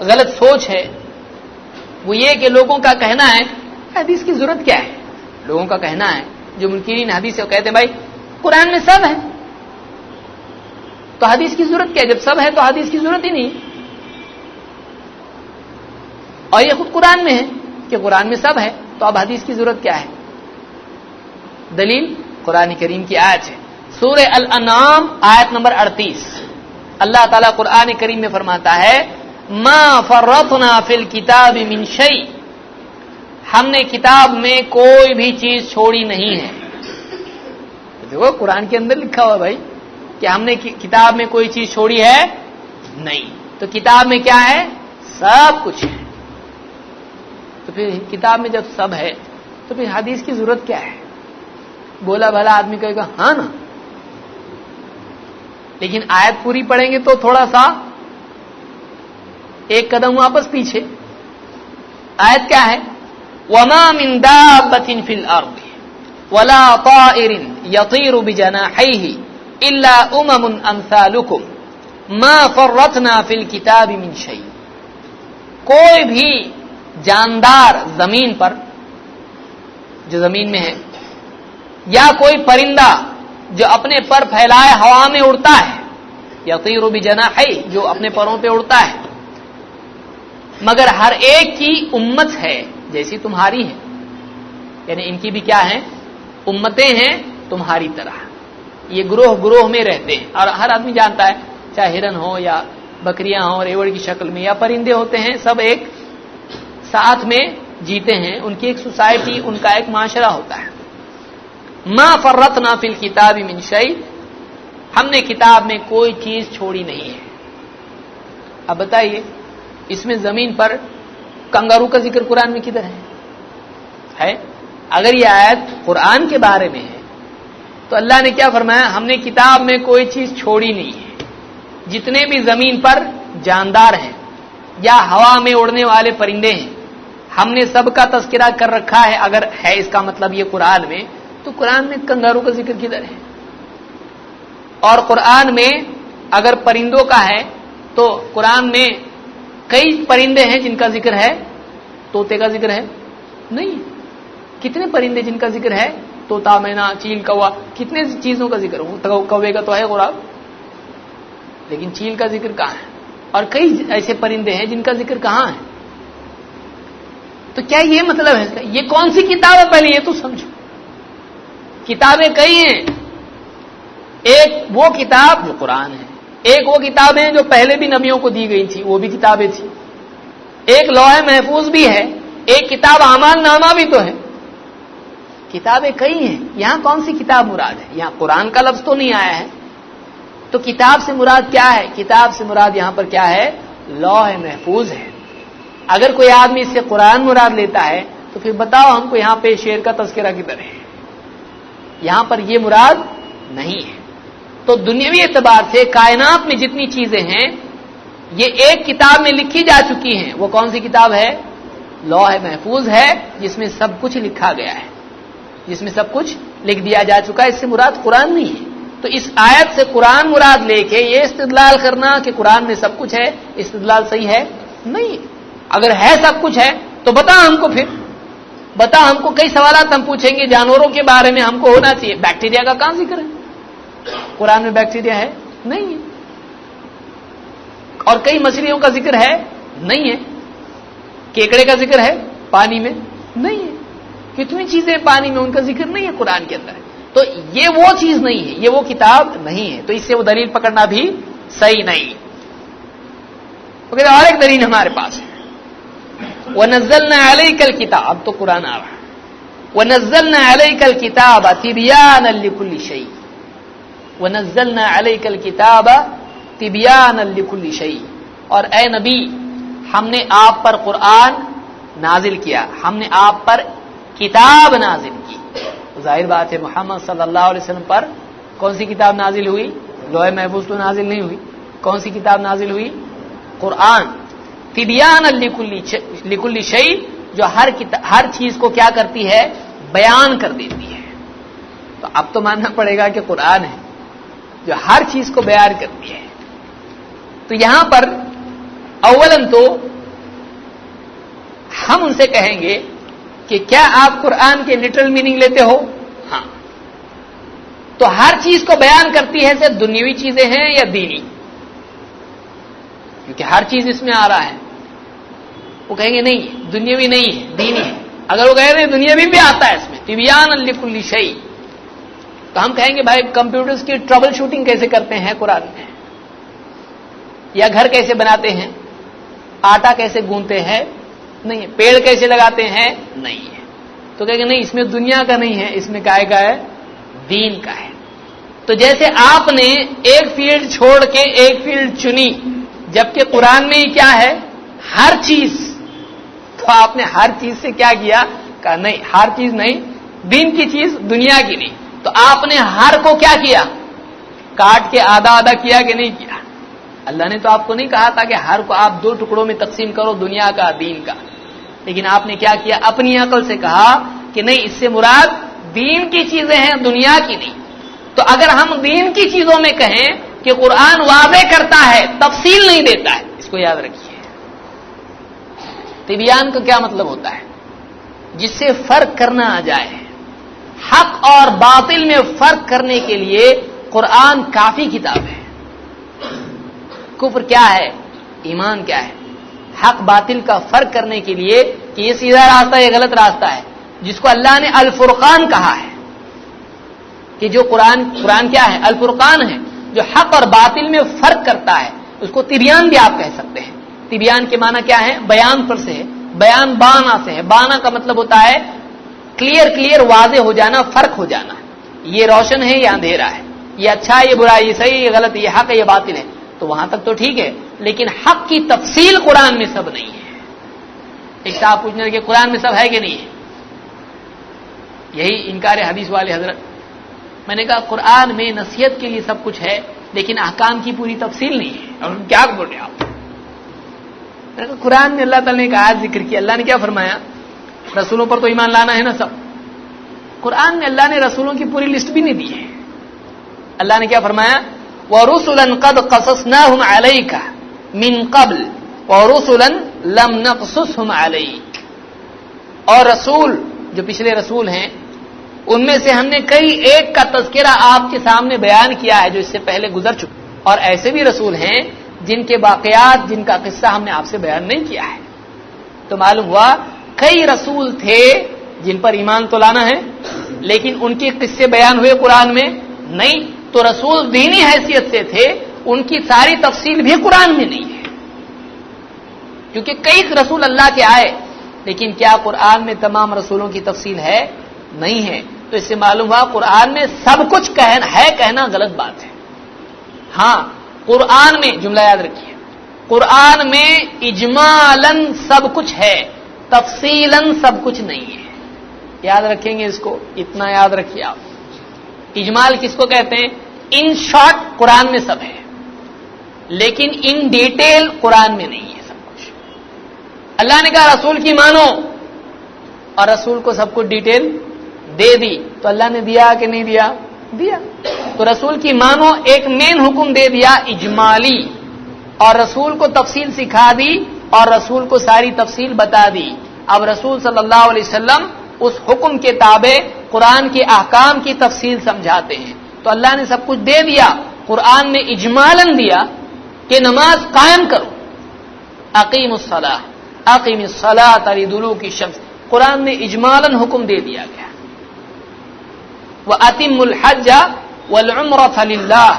غلط سوچ ہے، وہ یہ کہ لوگوں کا کہنا ہے حدیث کی ضرورت کیا ہے. لوگوں کا کہنا ہے جو منکرین حدیث ہے وہ کہتے ہیں بھائی قرآن میں سب ہے تو حدیث کی ضرورت کیا ہے، جب سب ہے تو حدیث کی ضرورت ہی نہیں. اور یہ خود قرآن میں ہے کہ قرآن میں سب ہے تو اب حدیث کی ضرورت کیا ہے. دلیل قرآن کریم کی آیت ہے، سورہ الانعام آیت نمبر 38. اللہ تعالیٰ قرآن کریم میں فرماتا ہے ما فرطنا فی الکتاب من شیء، ہم نے کتاب میں کوئی بھی چیز چھوڑی نہیں ہے. دیکھو قرآن کے اندر لکھا ہوا بھائی کہ ہم نے کتاب میں کوئی چیز چھوڑی ہے نہیں. تو کتاب میں کیا ہے؟ سب کچھ ہے. تو پھر کتاب میں جب سب ہے تو پھر حدیث کی ضرورت کیا ہے؟ بولا بھلا آدمی کہے گا ہاں نا، لیکن آیت پوری پڑھیں گے تو تھوڑا سا ایک قدم واپس پیچھے. آیت کیا ہے؟ وَمَا مِن دَابَّةٍ فِي الْأَرْضِ وَلَا طَائِرٍ يَطِيرُ بِجَنَاحَيْهِ إِلَّا أُمَمٌ أَمْثَالُكُمْ مَا فَرَّطْنَا فِي الْكِتَابِ مِن شَيْءٍ. کوئی بھی جاندار زمین پر جو زمین میں ہے، یا کوئی پرندہ جو اپنے پر پھیلائے ہوا میں اڑتا ہے، یطیر بجناحیہ جو اپنے پروں پہ اڑتا ہے، مگر ہر ایک کی امت ہے جیسی تمہاری ہے. یعنی ان کی بھی کیا ہیں؟ امتیں ہیں تمہاری طرح. یہ گروہ گروہ میں رہتے ہیں، اور ہر آدمی جانتا ہے چاہے ہرن ہو یا بکریاں ہوں ریوڑ کی شکل میں یا پرندے ہوتے ہیں، سب ایک ساتھ میں جیتے ہیں. ان کی ایک سوسائٹی، ان کا ایک معاشرہ ہوتا ہے. ما فرطنا فی الکتاب من شیء، ہم نے کتاب میں کوئی چیز چھوڑی نہیں ہے. اب بتائیے اس میں زمین پر کنگارو کا ذکر قرآن میں کدھر ہے؟ اگر یہ آیت قرآن کے بارے میں ہے تو اللہ نے کیا فرمایا؟ ہم نے کتاب میں کوئی چیز چھوڑی نہیں ہے. جتنے بھی زمین پر جاندار ہیں یا ہوا میں اڑنے والے پرندے ہیں، ہم نے سب کا تذکرہ کر رکھا ہے. اگر ہے اس کا مطلب یہ قرآن میں، تو قرآن میں کنگارو کا ذکر کدھر ہے؟ اور قرآن میں اگر پرندوں کا ہے تو قرآن میں کئی پرندے ہیں جن کا ذکر ہے، طوطے کا ذکر ہے نہیں. کتنے پرندے جن کا ذکر ہے؟ طوطا، مینا، چیل، کوا، کتنے چیزوں کا ذکر ہو. کوے کا تو ہے غراب، لیکن چیل کا ذکر کہاں ہے؟ اور کئی ایسے پرندے ہیں جن کا ذکر کہاں ہے. تو کیا یہ مطلب ہے اس کا؟ یہ کون سی کتاب ہے پہلے یہ تو سمجھو. کتابیں کئی ہیں، ایک وہ کتاب جو قرآن ہے، ایک وہ کتابیں جو پہلے بھی نبیوں کو دی گئی تھی وہ بھی کتابیں تھیں، ایک لوح محفوظ بھی ہے، ایک کتاب اعمال نامہ بھی تو ہے. کتابیں کئی ہیں. یہاں کون سی کتاب مراد ہے؟ یہاں قرآن کا لفظ تو نہیں آیا ہے. تو کتاب سے مراد کیا ہے؟ کتاب سے مراد یہاں پر کیا ہے؟ لوح محفوظ ہے. اگر کوئی آدمی اس سے قرآن مراد لیتا ہے تو پھر بتاؤ ہم کو یہاں پہ شعر کا تذکرہ کدھر ہے؟ یہاں پر یہ مراد نہیں ہے. تو دنیاوی اعتبار سے کائنات میں جتنی چیزیں ہیں یہ ایک کتاب میں لکھی جا چکی ہیں. وہ کون سی کتاب ہے؟ لوح محفوظ ہے، جس میں سب کچھ لکھا گیا ہے، جس میں سب کچھ لکھ دیا جا چکا ہے. اس سے مراد قرآن نہیں ہے. تو اس آیت سے قرآن مراد لے کے یہ استدلال کرنا کہ قرآن میں سب کچھ ہے، استدلال صحیح ہے نہیں. اگر ہے سب کچھ ہے تو بتا ہم کو، پھر بتا ہم کو. کئی سوالات ہم پوچھیں گے جانوروں کے بارے میں، ہم کو ہونا چاہیے. بیکٹیریا کا کہاں ذکر ہے؟ قرآن میں بیکٹیریا ہے نہیں ہے. اور کئی مچھلیوں کا ذکر ہے نہیں ہے. کیکڑے کا ذکر ہے پانی میں نہیں ہے. کتنی چیزیں پانی میں ان کا ذکر نہیں ہے قرآن کے اندر. تو یہ وہ چیز نہیں ہے، یہ وہ کتاب نہیں ہے. تو اس سے وہ دلیل پکڑنا بھی صحیح نہیں. اور ایک دلیل ہمارے پاس ہے، وَنَزَّلْنَا عَلَيْكَ الْكِتَابَ. اب تو قرآن آ رہا ہے. وَنَزَّلْنَا عَلَيْكَ الْكِتَابَ تِبْيَانًا لِكُلِّ شَيْءٍ. وَنَزَّلْنَا عَلَيْكَ الْكِتَابَ تِبْيَانًا لِكُلِّ شَيْءٍ. اور اے نبی ہم نے آپ پر قرآن نازل کیا، ہم نے آپ پر کتاب نازل کی. ظاہر بات ہے محمد صلی اللہ علیہ وسلم پر کون سی کتاب نازل ہوئی؟ لوح محفوظ تو نازل نہیں ہوئی. کون سی کتاب نازل ہوئی؟ قرآن. تبیانا لکل شیء، جو ہر چیز کو کیا کرتی ہے؟ بیان کر دیتی ہے. تو اب تو ماننا پڑے گا کہ قرآن ہے جو ہر چیز کو بیان کرتی ہے. تو یہاں پر اولاً تو ہم ان سے کہیں گے کہ کیا آپ قرآن کے لٹرل میننگ لیتے ہو؟ ہاں. تو ہر چیز کو بیان کرتی ہے صرف دنیاوی چیزیں ہیں یا دینی؟ کیونکہ ہر چیز اس میں آ رہا ہے. وہ کہیں گے نہیں دنیاوی نہیں ہے، دینی ہے. اگر وہ کہہ رہے ہیں دنیاوی بھی آتا ہے اس میں، تبیان لکل شیء، تو ہم کہیں گے بھائی کمپیوٹرز کی ٹربل شوٹنگ کیسے کرتے ہیں قرآن میں؟ یا گھر کیسے بناتے ہیں؟ آٹا کیسے گوندتے ہیں؟ نہیں ہے. پیڑ کیسے لگاتے ہیں؟ نہیں ہے. تو کہیں گے نہیں اس میں دنیا کا نہیں ہے، اس میں کائے کا ہے؟ دین کا ہے. تو جیسے آپ نے ایک فیلڈ چھوڑ کے ایک فیلڈ چنی، جبکہ قرآن میں ہی کیا ہے؟ ہر چیز. تو آپ نے ہر چیز سے کیا کیا؟ کہا نہیں ہر چیز نہیں، دین کی چیز دنیا کی نہیں. تو آپ نے ہر کو کیا کیا؟ کاٹ کے آدھا آدھا کیا کہ نہیں کیا؟ اللہ نے تو آپ کو نہیں کہا تھا کہ ہر کو آپ دو ٹکڑوں میں تقسیم کرو، دنیا کا دین کا. لیکن آپ نے کیا کیا؟ اپنی عقل سے کہا کہ نہیں اس سے مراد دین کی چیزیں ہیں، دنیا کی نہیں. تو اگر ہم دین کی چیزوں میں کہیں کہ قرآن واضح کرتا ہے، تفصیل نہیں دیتا ہے، اس کو یاد رکھیے. تبیان کا کیا مطلب ہوتا ہے؟ جس سے فرق کرنا آ جائے. حق اور باطل میں فرق کرنے کے لیے قرآن کافی کتاب ہے. کفر کیا ہے، ایمان کیا ہے، حق باطل کا فرق کرنے کے لیے کہ یہ سیدھا راستہ ہے، یہ غلط راستہ ہے، جس کو اللہ نے الفرقان کہا ہے. کہ جو قرآن کیا ہے؟ الفرقان ہے، جو حق اور باطل میں فرق کرتا ہے. اس کو تبیان بھی آپ کہہ سکتے ہیں. تبیان کے معنی کیا ہے؟ بیان پر سے ہے، بیان بانا سے ہے. بانا کا مطلب ہوتا ہے کلیئر واضح ہو جانا، فرق ہو جانا. یہ روشن ہے، یہ اندھیرا ہے، یہ اچھا ہے، یہ برا ہے، یہ صحیح، یہ غلط ہے، یہ حق ہے، یہ باطل ہے. تو وہاں تک تو ٹھیک ہے، لیکن حق کی تفصیل قرآن میں سب نہیں ہے. ایک صاحب پوچھنے لگے قرآن میں سب ہے کہ نہیں ہے؟ یہی انکار حدیث والے حضرت. میں نے کہا قرآن میں نصیحت کے لیے سب کچھ ہے، لیکن احکام کی پوری تفصیل نہیں ہے. اور کیا بول رہے ہیں آپ؟ میں نے کہا قرآن میں اللہ تعالیٰ نے ایک آیت ذکر کی، اللہ نے کیا فرمایا؟ رسولوں پر تو ایمان لانا ہے نا سب. قرآن میں اللہ نے رسولوں کی پوری لسٹ بھی نہیں دی ہے. اللہ نے کیا فرمایا؟ وَرُسُلًا قَدْ قَصَصْنَاهُمْ عَلَيْكَ مِنْ قَبْلِ وَرُسُلًا لَمْ نَقْصُصْهُمْ عَلَيْكَ. اور رسول جو پچھلے رسول ہیں ان میں سے ہم نے کئی ایک کا تذکرہ آپ کے سامنے بیان کیا ہے جو اس سے پہلے گزر چکے. اور ایسے بھی رسول ہیں جن کے واقعات، جن کا قصہ ہم نے آپ سے بیان نہیں کیا ہے. تو معلوم ہوا کئی رسول تھے جن پر ایمان تو لانا ہے، لیکن ان کے قصے بیان ہوئے قرآن میں نہیں. تو رسول دینی حیثیت سے تھے، ان کی ساری تفصیل بھی قرآن میں نہیں ہے. کیونکہ کئی رسول اللہ کے آئے، لیکن کیا قرآن میں تمام رسولوں کی تفصیل ہے؟ نہیں ہے. تو اس سے معلوم ہوا قرآن میں سب کچھ کہنا غلط بات ہے. ہاں قرآن میں جملہ یاد رکھیے، قرآن میں اجمالاً سب کچھ ہے، تفصیلاً سب کچھ نہیں ہے. یاد رکھیں گے اس کو، اتنا یاد رکھیے آپ. اجمال کس کو کہتے ہیں؟ ان شارٹ قرآن میں سب ہے، لیکن ان ڈیٹیل قرآن میں نہیں ہے سب کچھ. اللہ نے کہا رسول کی مانو، اور رسول کو سب کچھ ڈیٹیل دے دی. تو اللہ نے دیا کہ نہیں دیا؟ دیا. تو رسول کی مانو ایک مین حکم دے دیا اجمالی، اور رسول کو تفصیل سکھا دی، اور رسول کو ساری تفصیل بتا دی. اب رسول صلی اللہ علیہ وسلم اس حکم کے تابع قرآن کے احکام کی تفصیل سمجھاتے ہیں. تو اللہ نے سب کچھ دے دیا، قرآن میں اجمالاً دیا کہ نماز قائم کرو، اقیم الصلاۃ اقیم الصلاۃ لدلوک الشمس. قرآن میں اجمالاً حکم دے دیا گیا. وَأَتِمُّ الْحَجَّ وَالْعُمْرَةَ لِلَّهِ.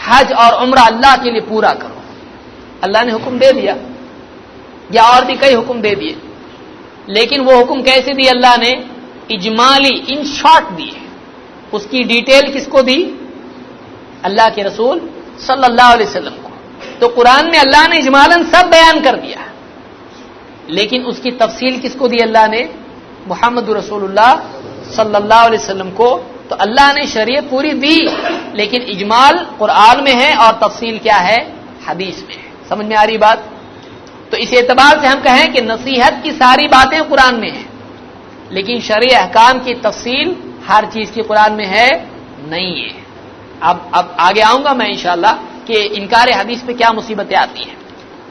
حج اور عمرہ اللہ کے لیے پورا کرو. اللہ نے حکم دے دیا، یا اور بھی کئی حکم دے دیے، لیکن وہ حکم کیسے دی اللہ نے؟ اجمالی، ان شارٹ دیے. اس کی ڈیٹیل کس کو دی؟ اللہ کے رسول صلی اللہ علیہ وسلم کو. تو قرآن میں اللہ نے اجمالاً سب بیان کر دیا، لیکن اس کی تفصیل کس کو دی اللہ نے؟ محمد رسول اللہ صلی اللہ علیہ وسلم کو. تو اللہ نے شریعت پوری دی، لیکن اجمال قرآن میں ہے اور تفصیل کیا ہے؟ حدیث میں ہے. سمجھ میں آ رہی بات؟ تو اس اعتبار سے ہم کہیں کہ نصیحت کی ساری باتیں قرآن میں ہیں، لیکن شرعی احکام کی تفصیل ہر چیز کی قرآن میں ہے نہیں ہے. اب آگے آؤں گا میں انشاءاللہ کہ انکار حدیث پہ کیا مصیبتیں آتی ہیں.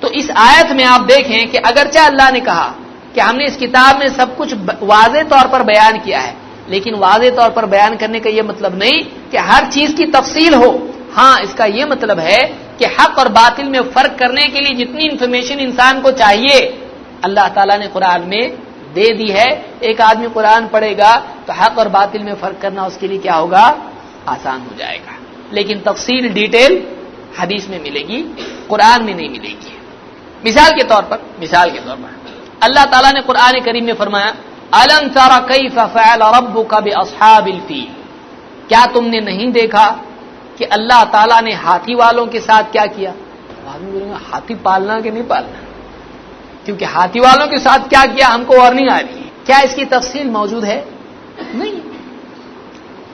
تو اس آیت میں آپ دیکھیں کہ اگرچہ اللہ نے کہا کہ ہم نے اس کتاب میں سب کچھ واضح طور پر بیان کیا ہے، لیکن واضح طور پر بیان کرنے کا یہ مطلب نہیں کہ ہر چیز کی تفصیل ہو. ہاں، اس کا یہ مطلب ہے کہ حق اور باطل میں فرق کرنے کے لیے جتنی انفارمیشن انسان کو چاہیے اللہ تعالیٰ نے قرآن میں دے دی ہے. ایک آدمی قرآن پڑھے گا تو حق اور باطل میں فرق کرنا اس کے لیے کیا ہوگا؟ آسان ہو جائے گا. لیکن تفصیل ڈیٹیل حدیث میں ملے گی، قرآن میں نہیں ملے گی. مثال کے طور پر اللہ تعالیٰ نے قرآن کریم میں فرمایا الم تر کیف فعل ربک باصحاب الفیل. کیا تم نے نہیں دیکھا کہ اللہ تعالیٰ نے ہاتھی والوں کے ساتھ کیا کیا؟ آدمی بولے گا ہاتھی پالنا کہ نہیں پالنا، کیونکہ ہاتھی والوں کے ساتھ کیا کیا ہم کو اور نہیں آ رہی ہے. کیا اس کی تفصیل موجود ہے؟ نہیں.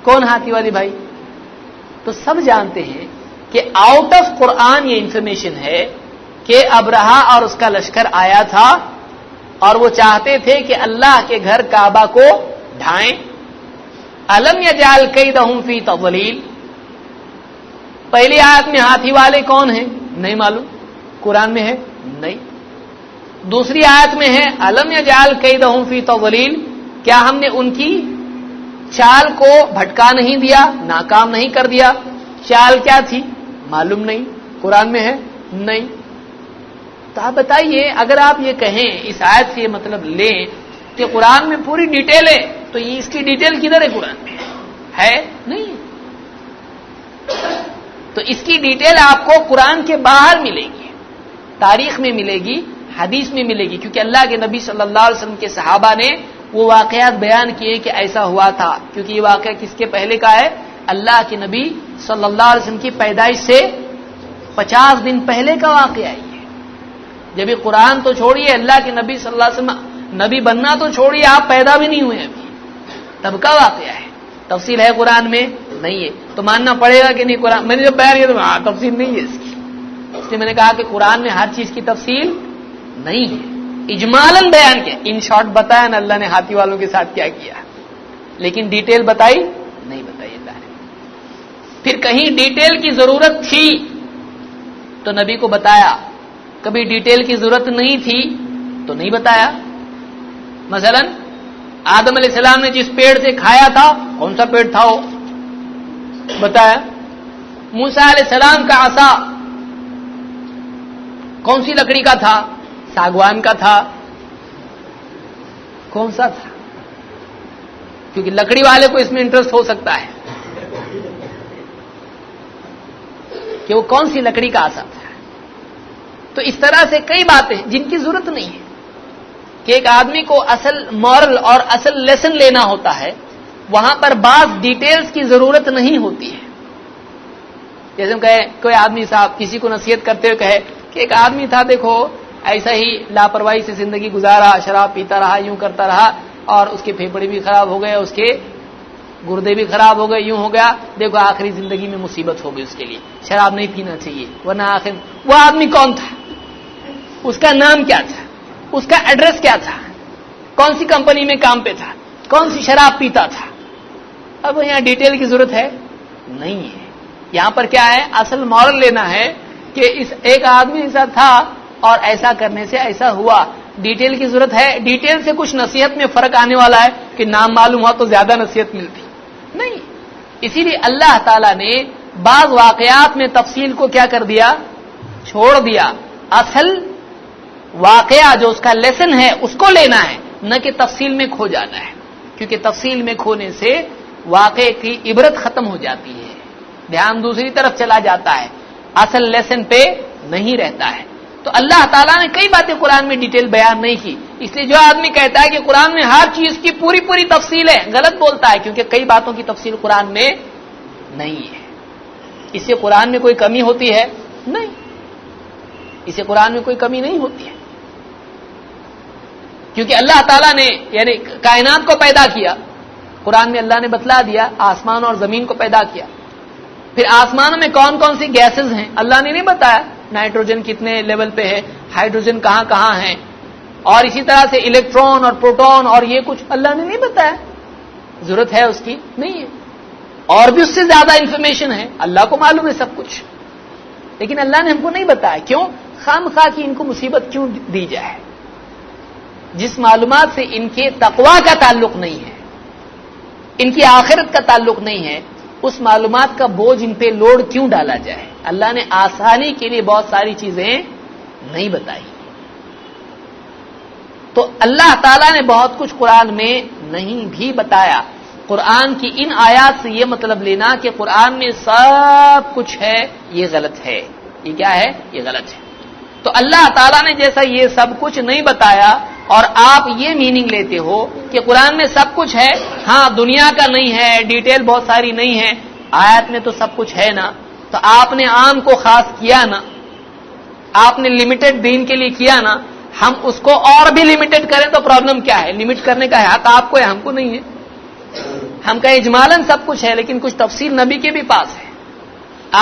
کون ہاتھی والی بھائی؟ تو سب جانتے ہیں کہ آؤٹ آف قرآن یہ انفارمیشن ہے کہ ابرہا اور اس کا لشکر آیا تھا اور وہ چاہتے تھے کہ اللہ کے گھر کعبہ کو ڈھائیں. الم یجعل کیدہم فی تضلیل. پہلی آیت میں ہاتھی والے کون ہیں؟ نہیں معلوم. قرآن میں ہے؟ نہیں. دوسری آیت میں ہے الم یجعل کیدہم فی تضلیل. کیا ہم نے ان کی چال کو بھٹکا نہیں دیا، ناکام نہیں کر دیا؟ چال کیا تھی؟ معلوم نہیں. قرآن میں ہے؟ نہیں. تو آپ بتائیے، اگر آپ یہ کہیں اس آیت سے یہ مطلب لیں کہ قرآن میں پوری ڈیٹیل ہے، تو یہ اس کی ڈیٹیل کدھر ہے؟ قرآن میں ہے نہیں. تو اس کی ڈیٹیل آپ کو قرآن کے باہر ملے گی، تاریخ میں ملے گی، حدیث میں ملے گی، کیونکہ اللہ کے نبی صلی اللہ علیہ وسلم کے صحابہ نے وہ واقعات بیان کیے کہ ایسا ہوا تھا. کیونکہ یہ واقعہ کس کے پہلے کا ہے؟ اللہ کے نبی صلی اللہ علیہ وسلم کی پیدائش سے 50 دن پہلے کا واقعہ ہے. جب یہ قرآن تو چھوڑیے، اللہ کے نبی صلی اللہ علیہ وسلم نبی بننا تو چھوڑیے، آپ پیدا بھی نہیں ہوئے ابھی، تب کا واقعہ ہے. تفصیل ہے قرآن میں؟ نہیں ہے. تو ماننا پڑے گا کہ نہیں قرآن میں نے جب بیان کیا تو تفصیل نہیں ہے اس کی. اس لیے میں نے کہا کہ قرآن میں ہر چیز کی تفصیل نہیں ہے، اجمالاً بیان کیا. ان شارٹ بتایا نا اللہ نے ہاتھی والوں کے ساتھ کیا کیا، لیکن ڈیٹیل بتائی نہیں بتائی اللہ نے. پھر کہیں ڈیٹیل کی ضرورت تھی تو نبی کو بتایا، کبھی ڈیٹیل کی ضرورت نہیں تھی تو نہیں بتایا. مثلا آدم علیہ السلام نے جس پیڑ سے کھایا تھا، کون سا پیڑ تھا وہ بتایا. موسیٰ علیہ السلام کا عصا کون سی لکڑی کا تھا؟ ساگوان کا تھا. کون سا تھا؟ کیونکہ لکڑی والے کو اس میں انٹرسٹ ہو سکتا ہے کہ وہ کون سی لکڑی کا عصا تھا. تو اس طرح سے کئی باتیں جن کی ضرورت نہیں ہے کہ ایک آدمی کو اصل مورل اور اصل لیسن لینا ہوتا ہے، وہاں پر بعض ڈیٹیلز کی ضرورت نہیں ہوتی ہے. جیسے ہم کہے کوئی آدمی صاحب کسی کو نصیحت کرتے ہوئے کہے کہ ایک آدمی تھا، دیکھو ایسا ہی لاپرواہی سے زندگی گزارا، شراب پیتا رہا، یوں کرتا رہا، اور اس کے پھیپھڑے بھی خراب ہو گئے، اس کے گردے بھی خراب ہو گئے، یوں ہو گیا. دیکھو آخری زندگی میں مصیبت ہو گئی اس کے لیے. شراب نہیں پینا چاہیے، ورنہ آخر وہ آدمی کون تھا؟ اس کا نام کیا تھا؟ اس کا ایڈریس کیا تھا؟ کون سی کمپنی میں کام پہ تھا؟ کون سی شراب پیتا تھا؟ اب یہاں ڈیٹیل کی ضرورت ہے نہیں ہے. یہاں پر کیا ہے؟ اصل مورل لینا ہے کہ اس ایک آدمی ایسا تھا اور ایسا کرنے سے ایسا ہوا. ڈیٹیل کی ضرورت ہے؟ ڈیٹیل سے کچھ نصیحت میں فرق آنے والا ہے کہ نام معلوم ہوا تو زیادہ نصیحت ملتی نہیں. اسی لیے اللہ تعالیٰ نے بعض واقعات میں تفصیل کو کیا کر دیا؟ چھوڑ دیا. اصل واقعہ جو اس کا لیسن ہے اس کو لینا ہے، نہ کہ تفصیل میں کھو جانا ہے. کیونکہ تفصیل میں کھونے سے واقعے کی عبرت ختم ہو جاتی ہے، دھیان دوسری طرف چلا جاتا ہے، اصل لیسن پہ نہیں رہتا ہے. تو اللہ تعالیٰ نے کئی باتیں قرآن میں ڈیٹیل بیان نہیں کی. اس لیے جو آدمی کہتا ہے کہ قرآن میں ہر چیز کی پوری پوری تفصیل ہے، غلط بولتا ہے، کیونکہ کئی باتوں کی تفصیل قرآن میں نہیں ہے. اس سے قرآن میں کوئی کمی ہوتی ہے؟ نہیں. اس سے قرآن میں کوئی کمی نہیں ہوتی ہے. کیونکہ اللہ تعالیٰ نے یعنی کائنات کو پیدا کیا، قرآن میں اللہ نے بتلا دیا، آسمان اور زمین کو پیدا کیا. پھر آسمانوں میں کون کون سی گیسز ہیں اللہ نے نہیں بتایا، نائٹروجن کتنے لیول پہ ہے، ہائیڈروجن کہاں کہاں ہے، اور اسی طرح سے الیکٹرون اور پروٹون اور یہ کچھ اللہ نے نہیں بتایا. ضرورت ہے اس کی نہیں ہے. اور بھی اس سے زیادہ انفارمیشن ہے، اللہ کو معلوم ہے سب کچھ، لیکن اللہ نے ہم کو نہیں بتایا. کیوں؟ خام خواہ کی ان کو مصیبت کیوں دی جائے؟ جس معلومات سے ان کے تقویٰ کا تعلق نہیں ہے، ان کی آخرت کا تعلق نہیں ہے، اس معلومات کا بوجھ ان پہ لوڈ کیوں ڈالا جائے؟ اللہ نے آسانی کے لیے بہت ساری چیزیں نہیں بتائی. تو اللہ تعالیٰ نے بہت کچھ قرآن میں نہیں بھی بتایا. قرآن کی ان آیات سے یہ مطلب لینا کہ قرآن میں سب کچھ ہے، یہ غلط ہے. یہ کیا ہے؟ یہ غلط ہے. تو اللہ تعالیٰ نے جیسا یہ سب کچھ نہیں بتایا اور آپ یہ میننگ لیتے ہو کہ قرآن میں سب کچھ ہے، ہاں دنیا کا نہیں ہے، ڈیٹیل بہت ساری نہیں ہے، آیات میں تو سب کچھ ہے نا، تو آپ نے عام کو خاص کیا نا، آپ نے لمیٹڈ دین کے لیے کیا نا، ہم اس کو اور بھی لمیٹڈ کریں تو پرابلم کیا ہے؟ لمٹ کرنے کا حق آپ کو ہے، ہم کو نہیں ہے. ہم کہیں اجمالاً سب کچھ ہے لیکن کچھ تفصیل نبی کے بھی پاس ہے.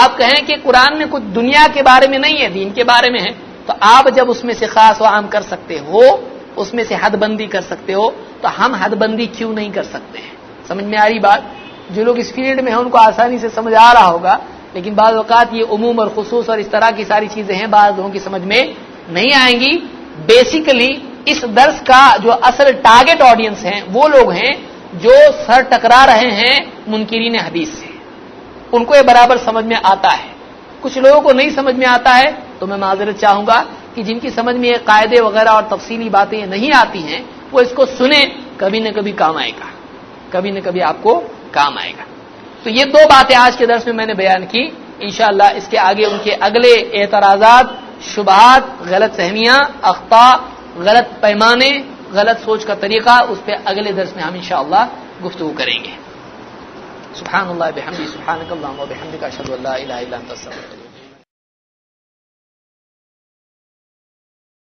آپ کہیں کہ قرآن میں کچھ دنیا کے بارے میں نہیں ہے، دین کے بارے میں ہے، تو آپ جب اس میں سے خاص و عام کر سکتے ہو، اس میں سے حد بندی کر سکتے ہو، تو ہم حد بندی کیوں نہیں کر سکتے ہیں؟ سمجھ میں آ رہی بات؟ جو لوگ اس فیلڈ میں ہیں ان کو آسانی سے سمجھ آ رہا ہوگا، لیکن بعض اوقات یہ عموم اور خصوص اور اس طرح کی ساری چیزیں ہیں، بعض لوگوں کی سمجھ میں نہیں آئیں گی. بیسیکلی اس درس کا جو اصل ٹارگٹ آڈینس ہیں وہ لوگ ہیں جو سر ٹکرا رہے ہیں منکرین حدیث سے. ان کو یہ برابر سمجھ میں آتا ہے. کچھ لوگوں کو نہیں سمجھ میں آتا ہے تو میں معذرت چاہوں گا کہ جن کی سمجھ میں یہ قاعدے وغیرہ اور تفصیلی باتیں نہیں آتی ہیں وہ اس کو سنیں، کبھی نہ کبھی کام آئے گا، کبھی نہ کبھی آپ کو کام آئے گا. تو یہ دو باتیں آج کے درس میں نے بیان کی. انشاءاللہ اس کے آگے ان کے اگلے اعتراضات، شبہات، غلط فہمیاں، اخطاء، غلط پیمانے، غلط سوچ کا طریقہ، اس پہ اگلے درس میں ہم انشاءاللہ گفتگو کریں گے. سبحان اللہ بحمدہ، سبحانک اللہم و بحمدک، اشہد ان لا الہ الا انت، استغفرک.